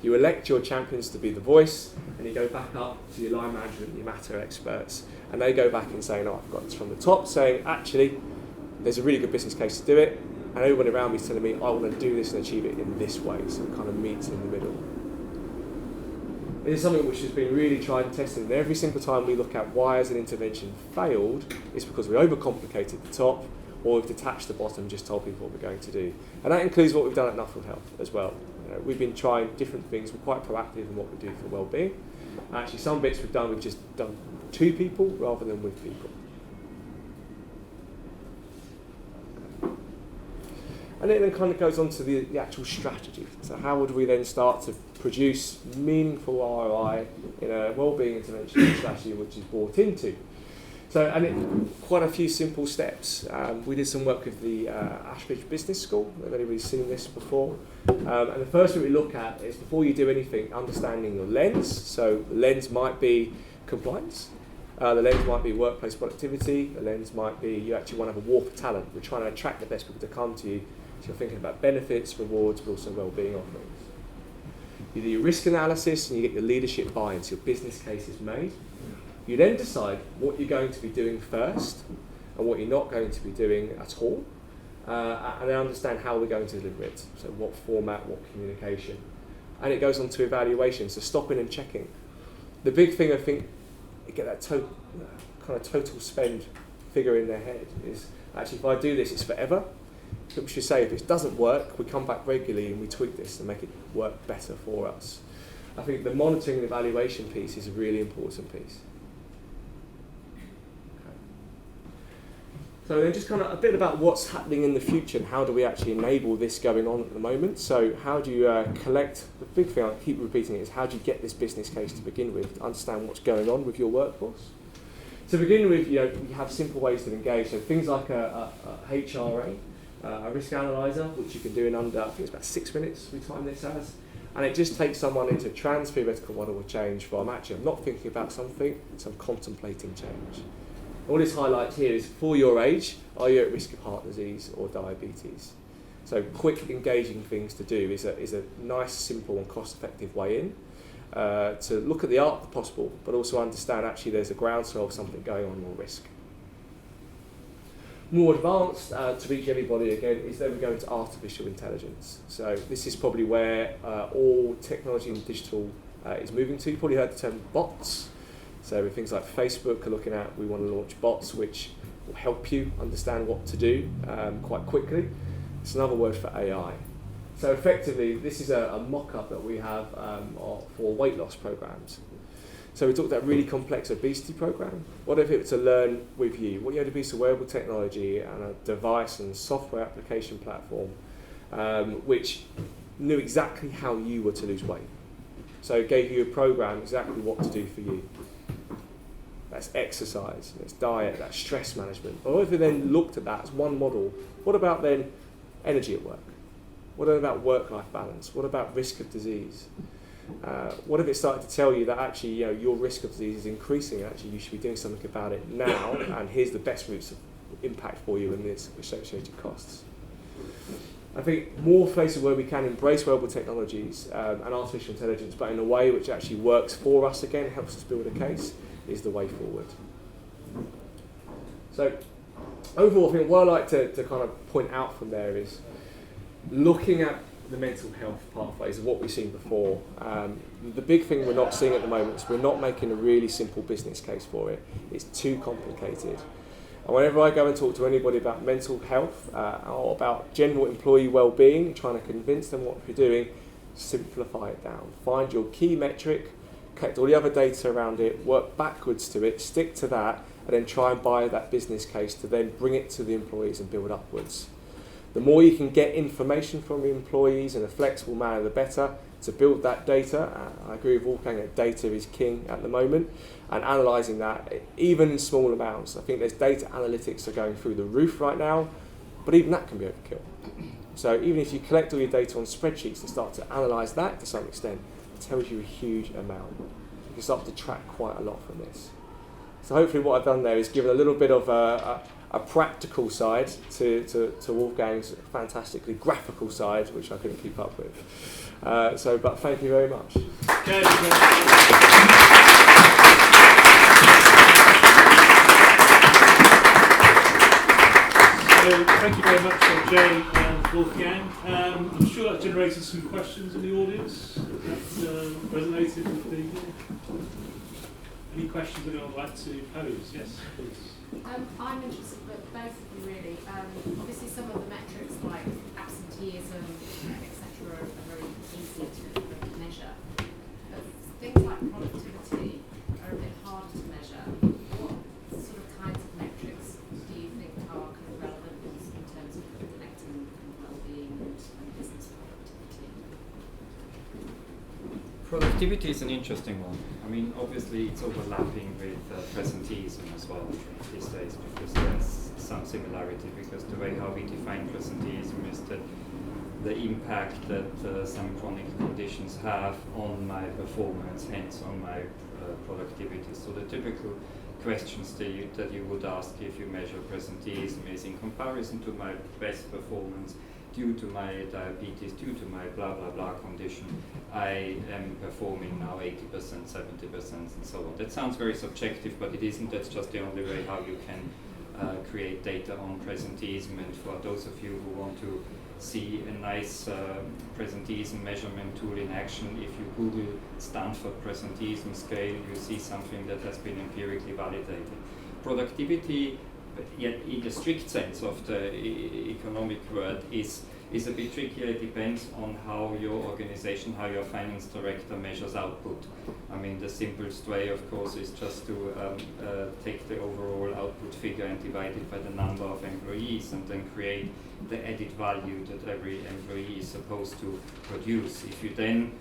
You elect your champions to be the voice, and you go back up to your line management, your matter experts, and they go back and say, no, I've got this from the top, saying, actually, there's a really good business case to do it, and everyone around me is telling me, I want to do this and achieve it in this way, so it kind of meets in the middle. It is something which has been really tried and tested, and every single time we look at why has an intervention failed, it's because we overcomplicated the top, or we've detached the bottom and just told people what we're going to do. And that includes what we've done at Nuffield Health as well. We've been trying different things. We're quite proactive in what we do for wellbeing. Actually, some bits we've just done to people rather than with people. And it then kind of goes on to the actual strategy. So how would we then start to produce meaningful ROI in a wellbeing intervention strategy which is bought into? So, and quite a few simple steps. We did some work with the Ashbridge Business School. Have anybody seen this before? And the first thing we look at is, before you do anything, understanding your lens. So the lens might be compliance. The lens might be workplace productivity. The lens might be you actually want to have a war for talent. We're trying to attract the best people to come to you. So you're thinking about benefits, rewards, but also wellbeing offerings. You do your risk analysis and you get your leadership buy-in, so your business case is made. You then decide what you're going to be doing first and what you're not going to be doing at all, and then understand how we're going to deliver it. So what format, what communication. And it goes on to evaluation, so stopping and checking. The big thing, I think, you get that kind of total spend figure in their head is, actually, if I do this, it's forever. So we should say, if it doesn't work, we come back regularly and we tweak this and make it work better for us. I think the monitoring and evaluation piece is a really important piece. So then just kind of a bit about what's happening in the future and how do we actually enable this going on at the moment. So how do you collect, the big thing I keep repeating is, how do you get this business case to begin with, to understand what's going on with your workforce? To begin with, you have simple ways to engage. So things like a HRA, a risk analyzer, which you can do in under, I think it's about 6 minutes we time this as. And it just takes someone into a trans-theoretical model of change from, actually, I'm not thinking about something, so I'm contemplating change. All this highlights here is, for your age, are you at risk of heart disease or diabetes? So quick, engaging things to do is a nice, simple and cost-effective way in to look at the art of the possible, but also understand actually there's a groundswell of something going on your risk. More advanced, to reach everybody again, is then we go into artificial intelligence. So this is probably where all technology and digital is moving to. You probably heard the term bots. So with things like Facebook are looking at, we want to launch bots which will help you understand what to do quite quickly. It's another word for AI. So effectively, this is a mock-up that we have for weight loss programs. So we talked about a really complex obesity program. What if it were to learn with you? What you had a piece of wearable technology and a device and software application platform which knew exactly how you were to lose weight. So it gave you a program exactly what to do for you. That's exercise, that's diet, that's stress management. But what if we then looked at that as one model? What about then energy at work? What about work-life balance? What about risk of disease? What if it started to tell you that actually, your risk of disease is increasing, and actually you should be doing something about it now, and here's the best routes of impact for you and this associated costs. I think more places where we can embrace wearable technologies and artificial intelligence, but in a way which actually works for us again, helps us build a case, is the way forward. So overall, I think what I like to kind of point out from there is looking at the mental health pathways of what we've seen before. The big thing we're not seeing at the moment is we're not making a really simple business case for it. It's too complicated. And whenever I go and talk to anybody about mental health or about general employee well-being, trying to convince them what we're doing, simplify it down. Find your key metric, collect all the other data around it, work backwards to it, stick to that, and then try and buy that business case to then bring it to the employees and build upwards. The more you can get information from the employees in a flexible manner, the better. To build that data, I agree with Wolfgang that data is king at the moment, and analysing that, even in small amounts. I think there's data analytics are going through the roof right now, but even that can be overkill. So even if you collect all your data on spreadsheets and start to analyse that to some extent, it tells you a huge amount. You can start to track quite a lot from this. So hopefully what I've done there is given a little bit of a practical side to Wolfgang's fantastically graphical side, which I couldn't keep up with. But thank you very much. Okay. So thank you very much, Jay and Wolfgang. I'm sure that generated some questions in the audience that resonated with the... Any questions anyone would like to pose? Yes, please. I'm interested, but both of you really. Obviously, some of the metrics like absenteeism, etc., are very easy to measure. But things like productivity are a bit harder to measure. What sort of kinds of metrics do you think are kind of relevant in terms of connecting well-being and business productivity? Productivity is an interesting one. I mean, obviously it's overlapping with presenteeism as well these days, because there's some similarity, because the way how we define presenteeism is that the impact that some chronic conditions have on my performance, hence on my productivity. So the typical questions that you would ask if you measure presenteeism is, in comparison to my best performance, due to my diabetes, due to my blah blah blah condition, I am performing now 80%, 70% and so on. That sounds very subjective, but it isn't. That's just the only way how you can create data on presenteeism. And for those of you who want to see a nice presenteeism measurement tool in action, if you Google Stanford presenteeism scale, you see something that has been empirically validated. Productivity, yet in the strict sense of the economic word, is a bit trickier. It depends on how your organization, how your finance director measures output. I mean, the simplest way, of course, is just to take the overall output figure and divide it by the number of employees, and then create the added value that every employee is supposed to produce. If you then,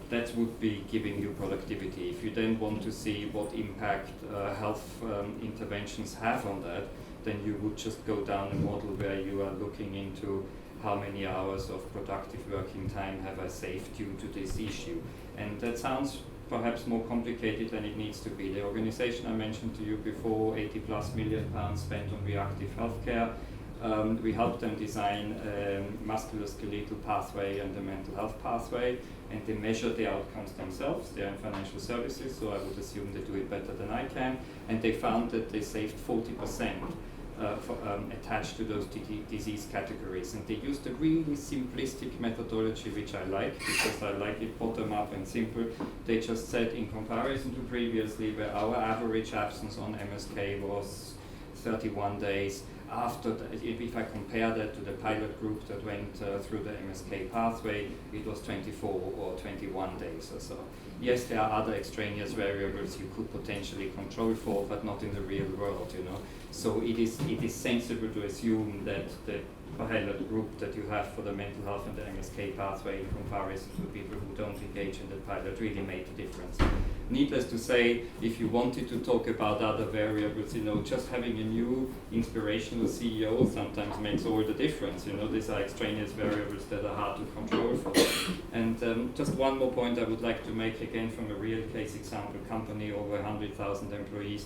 that would be giving you productivity. If you then want to see what impact health interventions have on that, then you would just go down a model where you are looking into how many hours of productive working time have I saved due to this issue. And that sounds perhaps more complicated than it needs to be. The organization I mentioned to you before, £80+ million spent on reactive healthcare. We helped them design a musculoskeletal pathway and a mental health pathway, and they measure the outcomes themselves. They're in financial services, so I would assume they do it better than I can. And they found that they saved 40% attached to those disease categories. And they used a really simplistic methodology, which I like, because I like it bottom up and simple. They just said, in comparison to previously, where our average absence on MSK was 31 days, after if I compare that to the pilot group that went through the MSK pathway, it was 24 or 21 days or so. Yes, there are other extraneous variables you could potentially control for, but not in the real world, you know. So it is sensible to assume that the pilot group that you have for the mental health and the MSK pathway, in comparison to people who don't engage in the pilot, really made a difference. needless to say, if you wanted to talk about other variables, just having a new inspirational CEO sometimes makes all the difference. These are extraneous variables that are hard to control for. And just one more point I would like to make, again from a real case example, company over 100,000 employees.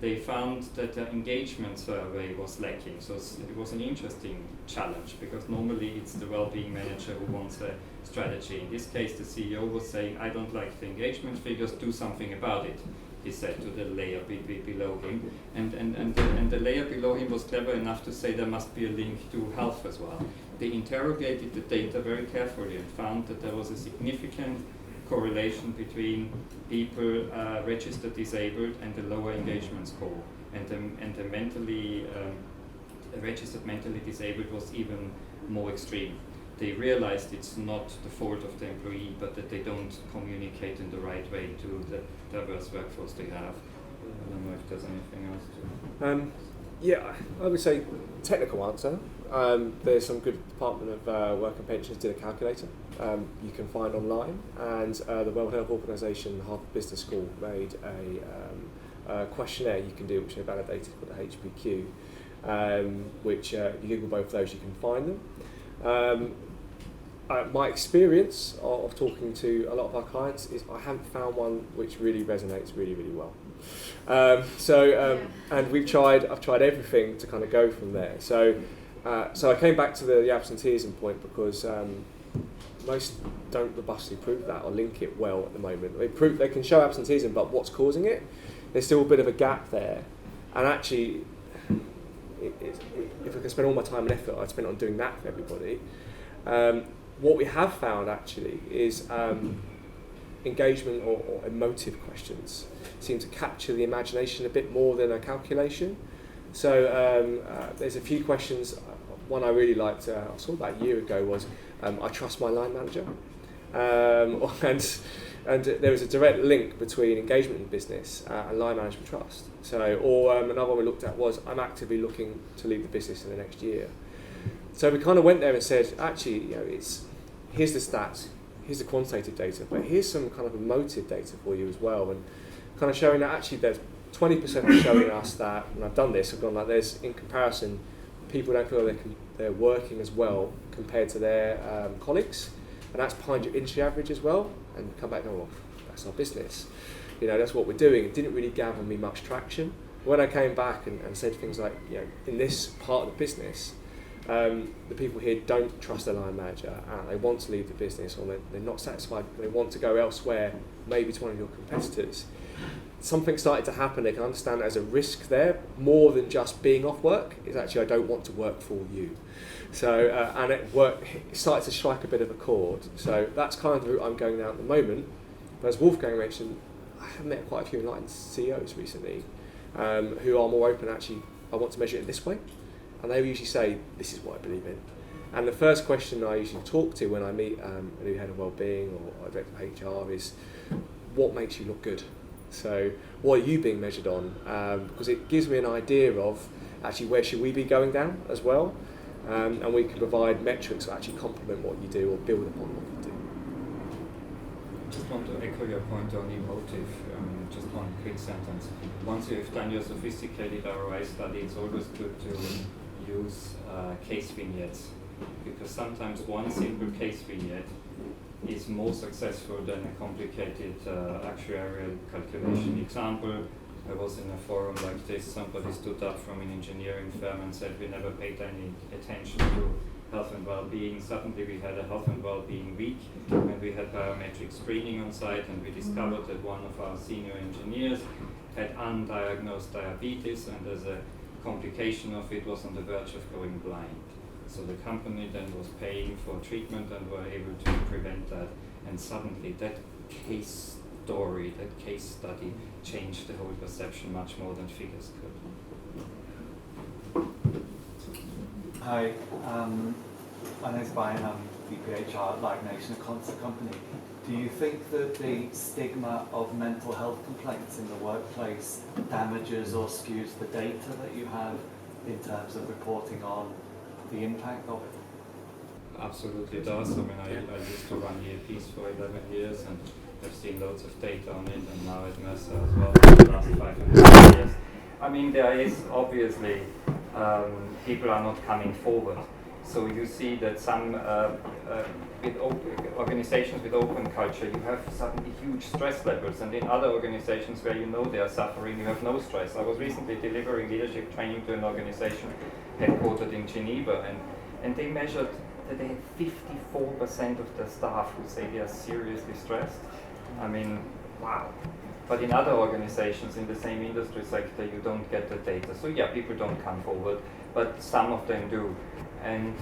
They found that the engagement survey was lacking. So it was an interesting challenge, because normally it's the well-being manager who wants a strategy. In this case, the CEO was saying, I don't like the engagement figures, do something about it, he said to the layer below him. And the layer below him was clever enough to say there must be a link to health as well. They interrogated the data very carefully and found that there was a significant correlation between people registered disabled and the lower engagement score, and the mentally registered mentally disabled was even more extreme. They realized it's not the fault of the employee, but that they don't communicate in the right way to the diverse workforce they have. I don't know if there's anything else to... Yeah, I would say technical answer. There's some good Department of Work and Pensions did a calculator you can find online, and the World Health Organization, Harvard Business School made a questionnaire you can do, which they validated called the HPQ, which you Google both of those, you can find them. My experience of talking to a lot of our clients is I haven't found one which really resonates really well. And I've tried everything to kind of go from there. So I came back to the absenteeism point because most don't robustly prove that or link it well at the moment. They can show absenteeism, but what's causing it? There's still a bit of a gap there. And actually, if I can spend all my time and effort I'd spend on doing that for everybody, what we have found actually is engagement or emotive questions seem to capture the imagination a bit more than a calculation. So there's a few questions. One I really liked, I saw about a year ago, was I trust my line manager. And there was a direct link between engagement in business and line management trust. Another one we looked at was I'm actively looking to leave the business in the next year. So we kind of went there and said, actually, here's the stats, here's the quantitative data, but here's some kind of emotive data for you as well, and kind of showing that actually there's 20% showing us that, and I've done this, I've gone like this, in comparison, people don't feel they're working as well compared to their colleagues, and that's behind your industry average as well, and come back and go, well, that's our business. That's what we're doing. It didn't really gather me much traction. When I came back and said things like, in this part of the business, the people here don't trust their line manager, and they want to leave the business, or they're not satisfied, they want to go elsewhere, maybe to one of your competitors. Something started to happen. They can understand there's a risk there, more than just being off work. It's actually, I don't want to work for you. So, and it started to strike a bit of a chord. So that's kind of the route I'm going down at the moment. But as Wolfgang mentioned, I have met quite a few enlightened CEOs recently who are more open, actually, I want to measure it this way. And they usually say, this is what I believe in. And the first question I usually talk to when I meet a new head of wellbeing or a director of HR is, what makes you look good? So what are you being measured on? Because it gives me an idea of actually where should we be going down as well. And we can provide metrics that actually complement what you do or build upon what you do. I just want to echo your point on emotive, just one quick sentence. Once you have done your sophisticated ROI study, it's always good to use case vignettes, because sometimes one simple case vignette is more successful than a complicated actuarial calculation. Example, I was in a forum like this, somebody stood up from an engineering firm and said we never paid any attention to health and well-being. Suddenly we had a health and well-being week, and we had biometric screening on site, and we discovered that one of our senior engineers had undiagnosed diabetes, and as a complication of it was on the verge of going blind. So the company then was paying for treatment and were able to prevent that, and suddenly that case story, that case study changed the whole perception much more than figures could. Hi, my name's Brian, I'm VPHR at Live Nation, a concert company. Do you think that the stigma of mental health complaints in the workplace damages or skews the data that you have in terms of reporting on the impact of it? Absolutely does. I mean, I used to run EAPs for 11 years, and I've seen loads of data on it, and now at Mercer as well for the last 500 years. I mean, there is obviously people are not coming forward. So you see that some with organizations with open culture, you have suddenly huge stress levels, and in other organizations where you know they are suffering, you have no stress. I was recently delivering leadership training to an organization headquartered in Geneva, and they measured that they had 54% of their staff who say they are seriously stressed. I mean, wow. But in other organizations in the same industry sector, you don't get the data. So yeah, people don't come forward, but some of them do. And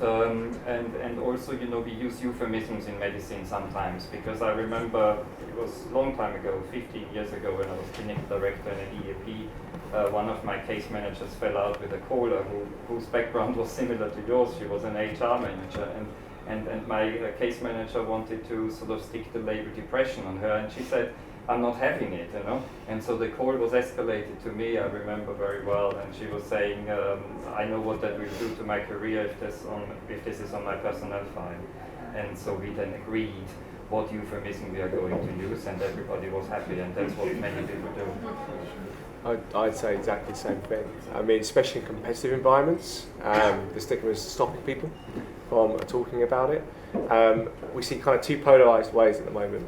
also, you know, we use euphemisms in medicine sometimes, because I remember it was a long time ago, 15 years ago, when I was clinical director in an EAP, one of my case managers fell out with a caller whose background was similar to yours. She was an HR manager, and my case manager wanted to sort of stick the label depression on her, and she said, I'm not having it, you know. And so the call was escalated to me, I remember very well, and she was saying, I know what that will do to my career if this is on my personnel file. And so we then agreed what euphemism we are going to use, and everybody was happy, and that's what many people do. I'd say exactly the same thing. I mean, especially in competitive environments, the stigma is stopping people from talking about it. We see kind of two polarised ways at the moment.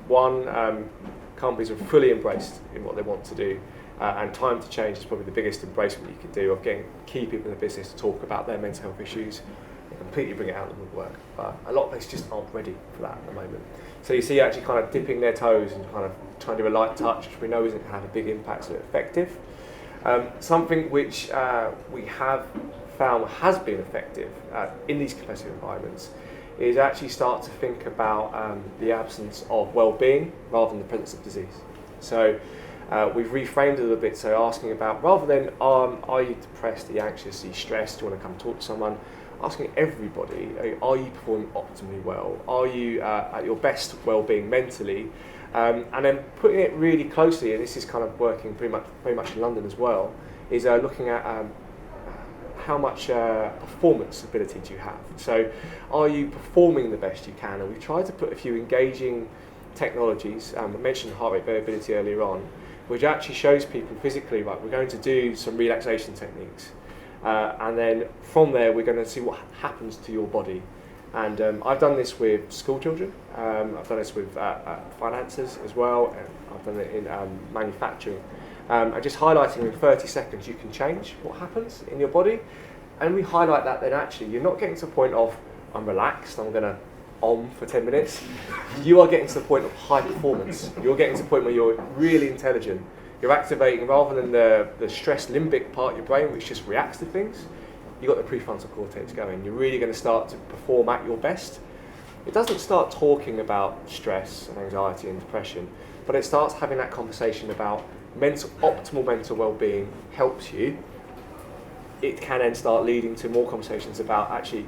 One, companies are fully embraced in what they want to do, and time to change is probably the biggest embracement you can do of getting key people in the business to talk about their mental health issues and completely bring it out of the woodwork. But a lot of places just aren't ready for that at the moment. So you see actually kind of dipping their toes and kind of trying to do a light touch, which we know isn't going to have a big impact, so effective. Something which we have found has been effective in these competitive environments is actually start to think about the absence of well-being rather than the presence of disease. So we've reframed it a little bit, so asking about, rather than are you depressed, are you anxious, are you stressed, do you want to come talk to someone, asking everybody, are you performing optimally well, are you at your best well-being mentally, and then putting it really closely, and this is kind of working very much in London as well, is looking at how much performance ability do you have? So are you performing the best you can? And we've tried to put a few engaging technologies, I mentioned heart rate variability earlier on, which actually shows people physically, right, we're going to do some relaxation techniques, and then from there we're going to see what happens to your body. And I've done this with school children, I've done this with finances as well, and I've done it in manufacturing. And just highlighting in 30 seconds you can change what happens in your body, and we highlight that then actually you're not getting to the point of I'm relaxed, I'm going to for 10 minutes. You are getting to the point of high performance. You're getting to the point where you're really intelligent. You're activating, rather than the stress limbic part of your brain which just reacts to things, you've got the prefrontal cortex going. You're really going to start to perform at your best. It doesn't start talking about stress and anxiety and depression, but it starts having that conversation about optimal mental well-being helps you. It can then start leading to more conversations about actually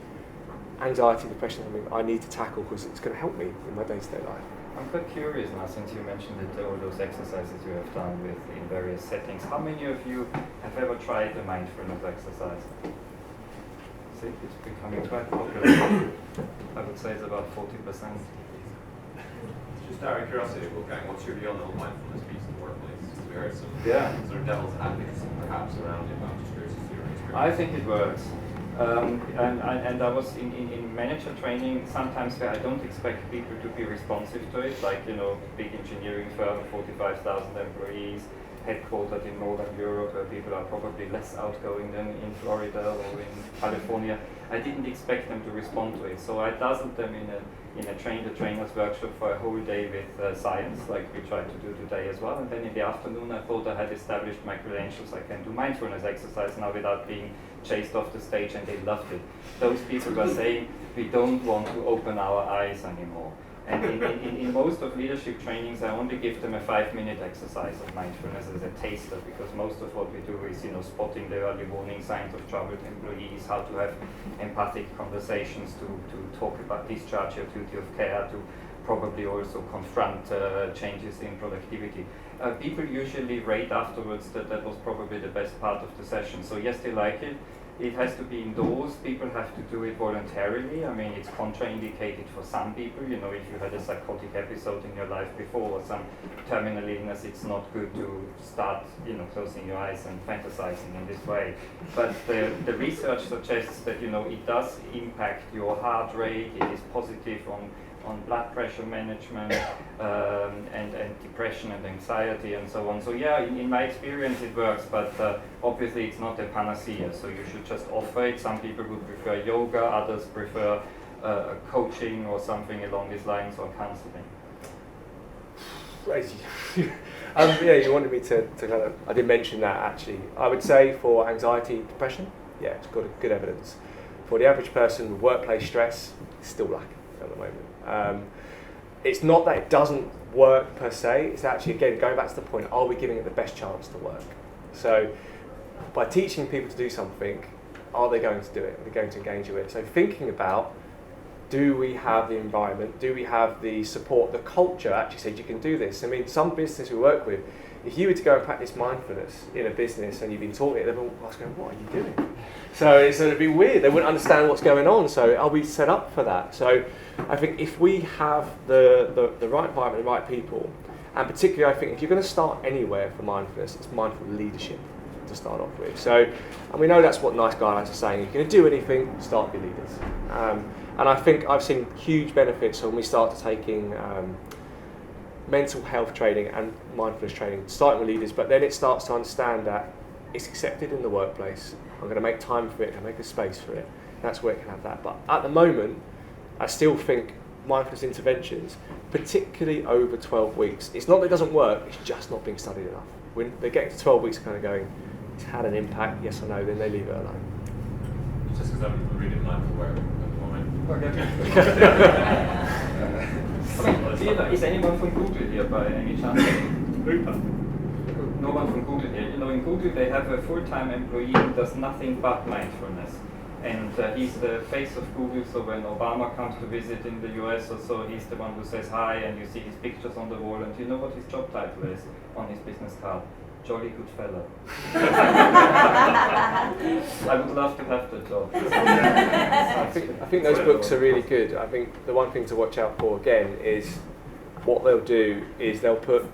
anxiety, depression, something I need to tackle because it's going to help me in my day-to-day life. I'm quite curious now, since you mentioned it, all those exercises you have done in various settings. How many of you have ever tried a mindfulness exercise? See, it's becoming quite popular. I would say it's about 40%. Just out of curiosity, Wolfgang, what's your view on the whole mindfulness piece in the workplace? Because we heard some sort of devil's advocates perhaps around it. I'm just curious to see your experience. I think it works. And I was in manager training sometimes where I don't expect people to be responsive to it, like, you know, big engineering firm, 45,000 employees, headquartered in Northern Europe, where people are probably less outgoing than in Florida or in California. I didn't expect them to respond to it, so I dazzled them in a train the trainers workshop for a whole day with science, like we tried to do today as well. And then in the afternoon, I thought I had established my credentials. I can do mindfulness exercise now without being chased off the stage, and they loved it. Those people were saying, we don't want to open our eyes anymore. And in most of leadership trainings, I only give them a 5-minute exercise of mindfulness as a taster, because most of what we do is, you know, spotting the early warning signs of troubled employees, how to have empathic conversations, to talk about discharge your duty of care, to probably also confront changes in productivity. People usually rate afterwards that was probably the best part of the session. So yes, they like it. It has to be indoors. People have to do it voluntarily. I mean, it's contraindicated for some people. You know, if you had a psychotic episode in your life before or some terminal illness, it's not good to start, you know, closing your eyes and fantasizing in this way. But the research suggests that, you know, it does impact your heart rate. It is positive on blood pressure management and depression and anxiety and so on. So yeah, in my experience it works, but obviously it's not a panacea, so you should just offer it. Some people would prefer yoga, others prefer coaching or something along these lines, or counseling. Yeah, you wanted me to kind of, I did mention that actually. I would say for anxiety, depression, yeah, it's got good evidence. For the average person with workplace stress, it's still lacking at the moment. It's not that it doesn't work per se, it's actually, again, going back to the point, are we giving it the best chance to work? So by teaching people to do something, are they going to do it? Are they going to engage with it? So thinking about, do we have the environment, do we have the support, the culture actually said you can do this? I mean, some business we work with, if you were to go and practice mindfulness in a business and you've been taught it, they'll be asking, what are you doing? So it'd be weird, they wouldn't understand what's going on, so are we set up for that? So I think if we have the right environment, the right people, and particularly I think if you're going to start anywhere for mindfulness, it's mindful leadership to start off with. So, and we know that's what nice guys are saying, if you're going to do anything, start with leaders. And I think I've seen huge benefits when we started taking mental health training and mindfulness training, starting with leaders, but then it starts to understand that it's accepted in the workplace. I'm going to make time for it, and make a space for it. That's where it can have that. But at the moment, I still think mindfulness interventions, particularly over 12 weeks, it's not that it doesn't work, it's just not being studied enough. When they get to 12 weeks kind of going, it's had an impact, yes or no, then they leave it alone. Just because I'm reading mindful work at the moment. Okay. Is anyone from Google here by any chance? Rupert. No one from Google here. You know, in Google they have a full-time employee who does nothing but mindfulness. And he's the face of Google, so when Obama comes to visit in the US or so, he's the one who says hi, and you see his pictures on the wall, and you know what his job title is on his business card? Jolly good fellow. I would love to have the job. I think those books are really good. I think the one thing to watch out for again is what they'll do is they'll put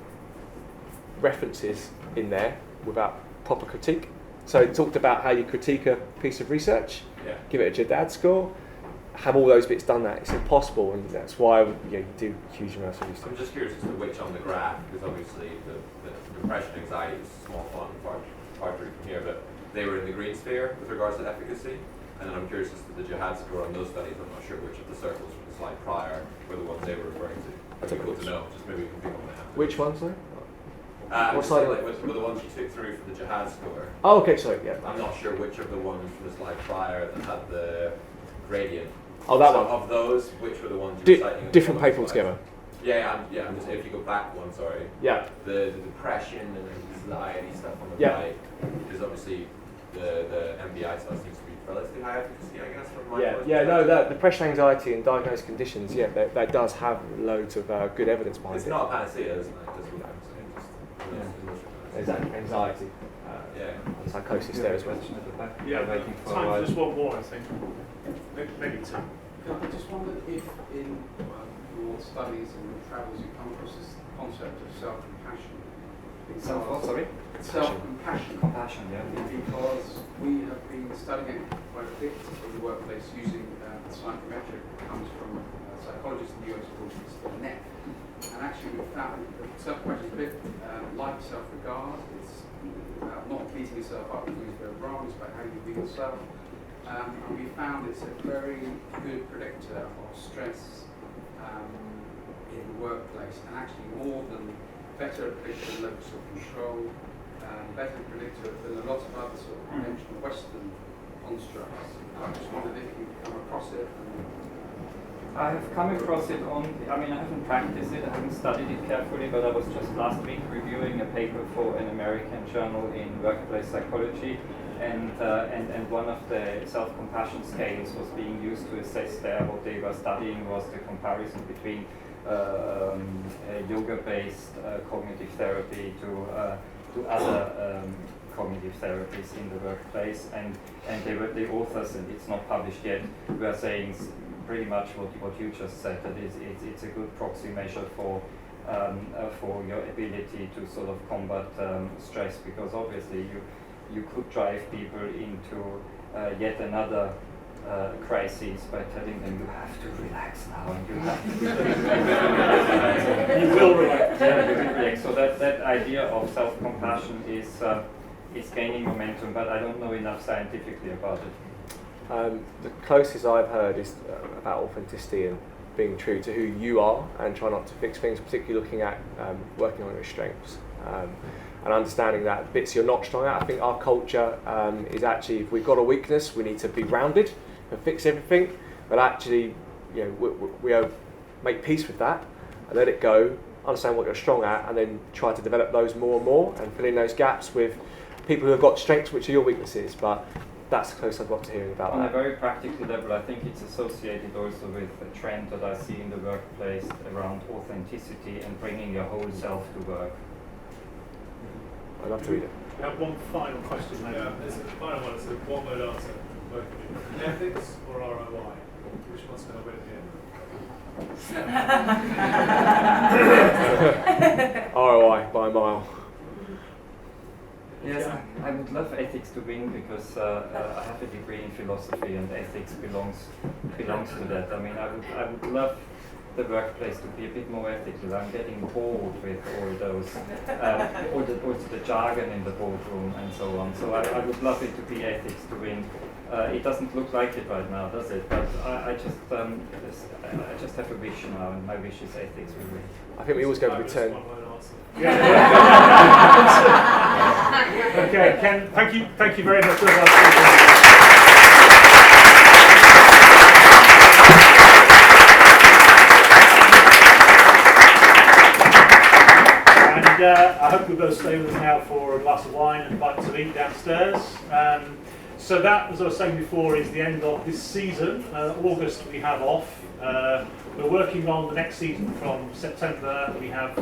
references in there without proper critique. So it talked about how you critique a piece of research, give it a Jadad score, have all those bits done that. It's impossible, and that's why you do huge amounts of research. I'm just curious as to which on the graph, because obviously the depression, anxiety is small font, hard to read from here, but they were in the green sphere with regards to efficacy. And then I'm curious as to the Jihad score on those studies. I'm not sure which of the circles from the slide prior were the ones they were referring to. It'd be cool to know, just maybe we can pick up on that. Which ones, sorry? What slide? Were the ones you took through for the Jihad score. Oh, okay, sorry, yeah. I'm not sure which of the ones from the slide prior that had the gradient. Oh, that so one. Of those, which were the ones you were citing? Different paper altogether. Yeah, I'm just, if you go back one, sorry. Yeah. The depression and anxiety stuff on the right is obviously the MBI stuff seems to be relatively high efficacy, I guess. From my that depression, anxiety, and diagnosed conditions, that does have loads of good evidence behind it. It's not a panacea, isn't it? Exactly, anxiety. Psychosis there as well. Yeah, waiting for time for just one more, I think. Maybe two. I just wondered if in your studies and your travels you come across this concept of self-compassion. Self-compassion. Compassion, yeah. Because we have been studying it quite a bit in the workplace using psychometric. It comes from a psychologist in the US called Mr Net. And actually we found that self-compassion is a bit like self-regard. It's not beating yourself up when things go wrong, it's about how you view yourself. And we found it's a very good predictor of stress in the workplace, and actually better predictor than locus of control, better predictor than a lot of other sort of conventional Western constructs. I just wondered if you've come across it. I have come across it I haven't practiced it, I haven't studied it carefully, but I was just last week reviewing a paper for an American journal in workplace psychology, and one of the self-compassion scales was being used to assess there. What they were studying was the comparison between yoga-based cognitive therapy to other cognitive therapies in the workplace, and the authors, and it's not published yet, were saying pretty much what you just said, that it's a good proxy measure for your ability to sort of combat stress, because obviously you could drive people into yet another crises by telling them you have to relax now and you have to You will relax. Yeah, you will relax. So that idea of self-compassion is gaining momentum, but I don't know enough scientifically about it. The closest I've heard is about authenticity and being true to who you are and try not to fix things, particularly looking at working on your strengths and understanding that bits you're not strong at. I think our culture is actually, if we've got a weakness, we need to be rounded and fix everything, but actually, you know, we make peace with that and let it go, understand what you're strong at, and then try to develop those more and more and fill in those gaps with people who have got strengths which are your weaknesses. But that's the closest I've got to hearing about On that. a very practical level, I think it's associated also with a trend that I see in the workplace around authenticity and bringing your whole self to work. I'd love to read it. We have one final question, maybe. Yeah, this is the final one. It's a one-word answer. Both of you. Ethics or ROI? Which one's going to win here? ROI by a mile. Yes, I would love ethics to win because I have a degree in philosophy and ethics belongs to that. I mean, I would love the workplace to be a bit more ethical. I'm getting bored with all those, also the jargon in the boardroom and so on. So I would love it to be ethics to win. It doesn't look like it right now, does it? But I just have a wish now, and my wish is ethics will win. I think we always go with return. Okay, Ken, thank you very much for that. And I hope you'll both stay with us now for a glass of wine and a bite to eat downstairs. So that, as I was saying before, is the end of this season. August we have off. We're working on the next season from September. We have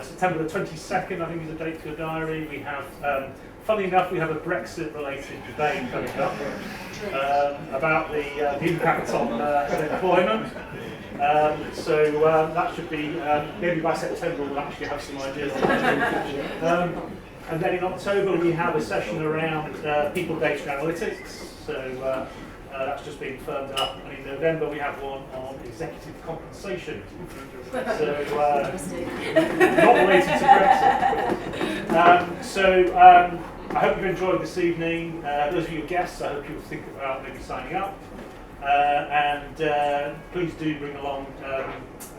September the 22nd, I think, is a date for your diary. We have, funny enough, we have a Brexit-related debate coming up about the impact on employment. So that should be, maybe by September we'll actually have some ideas. And then in October we have a session around people data analytics. So that's just being firmed up. And in November we have one on executive compensation. So not related to Brexit. I hope you've enjoyed this evening. Those of you guests, I hope you'll think about maybe signing up. And please do bring along a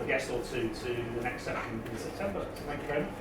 guest or two to the next session in September. So thank you very much.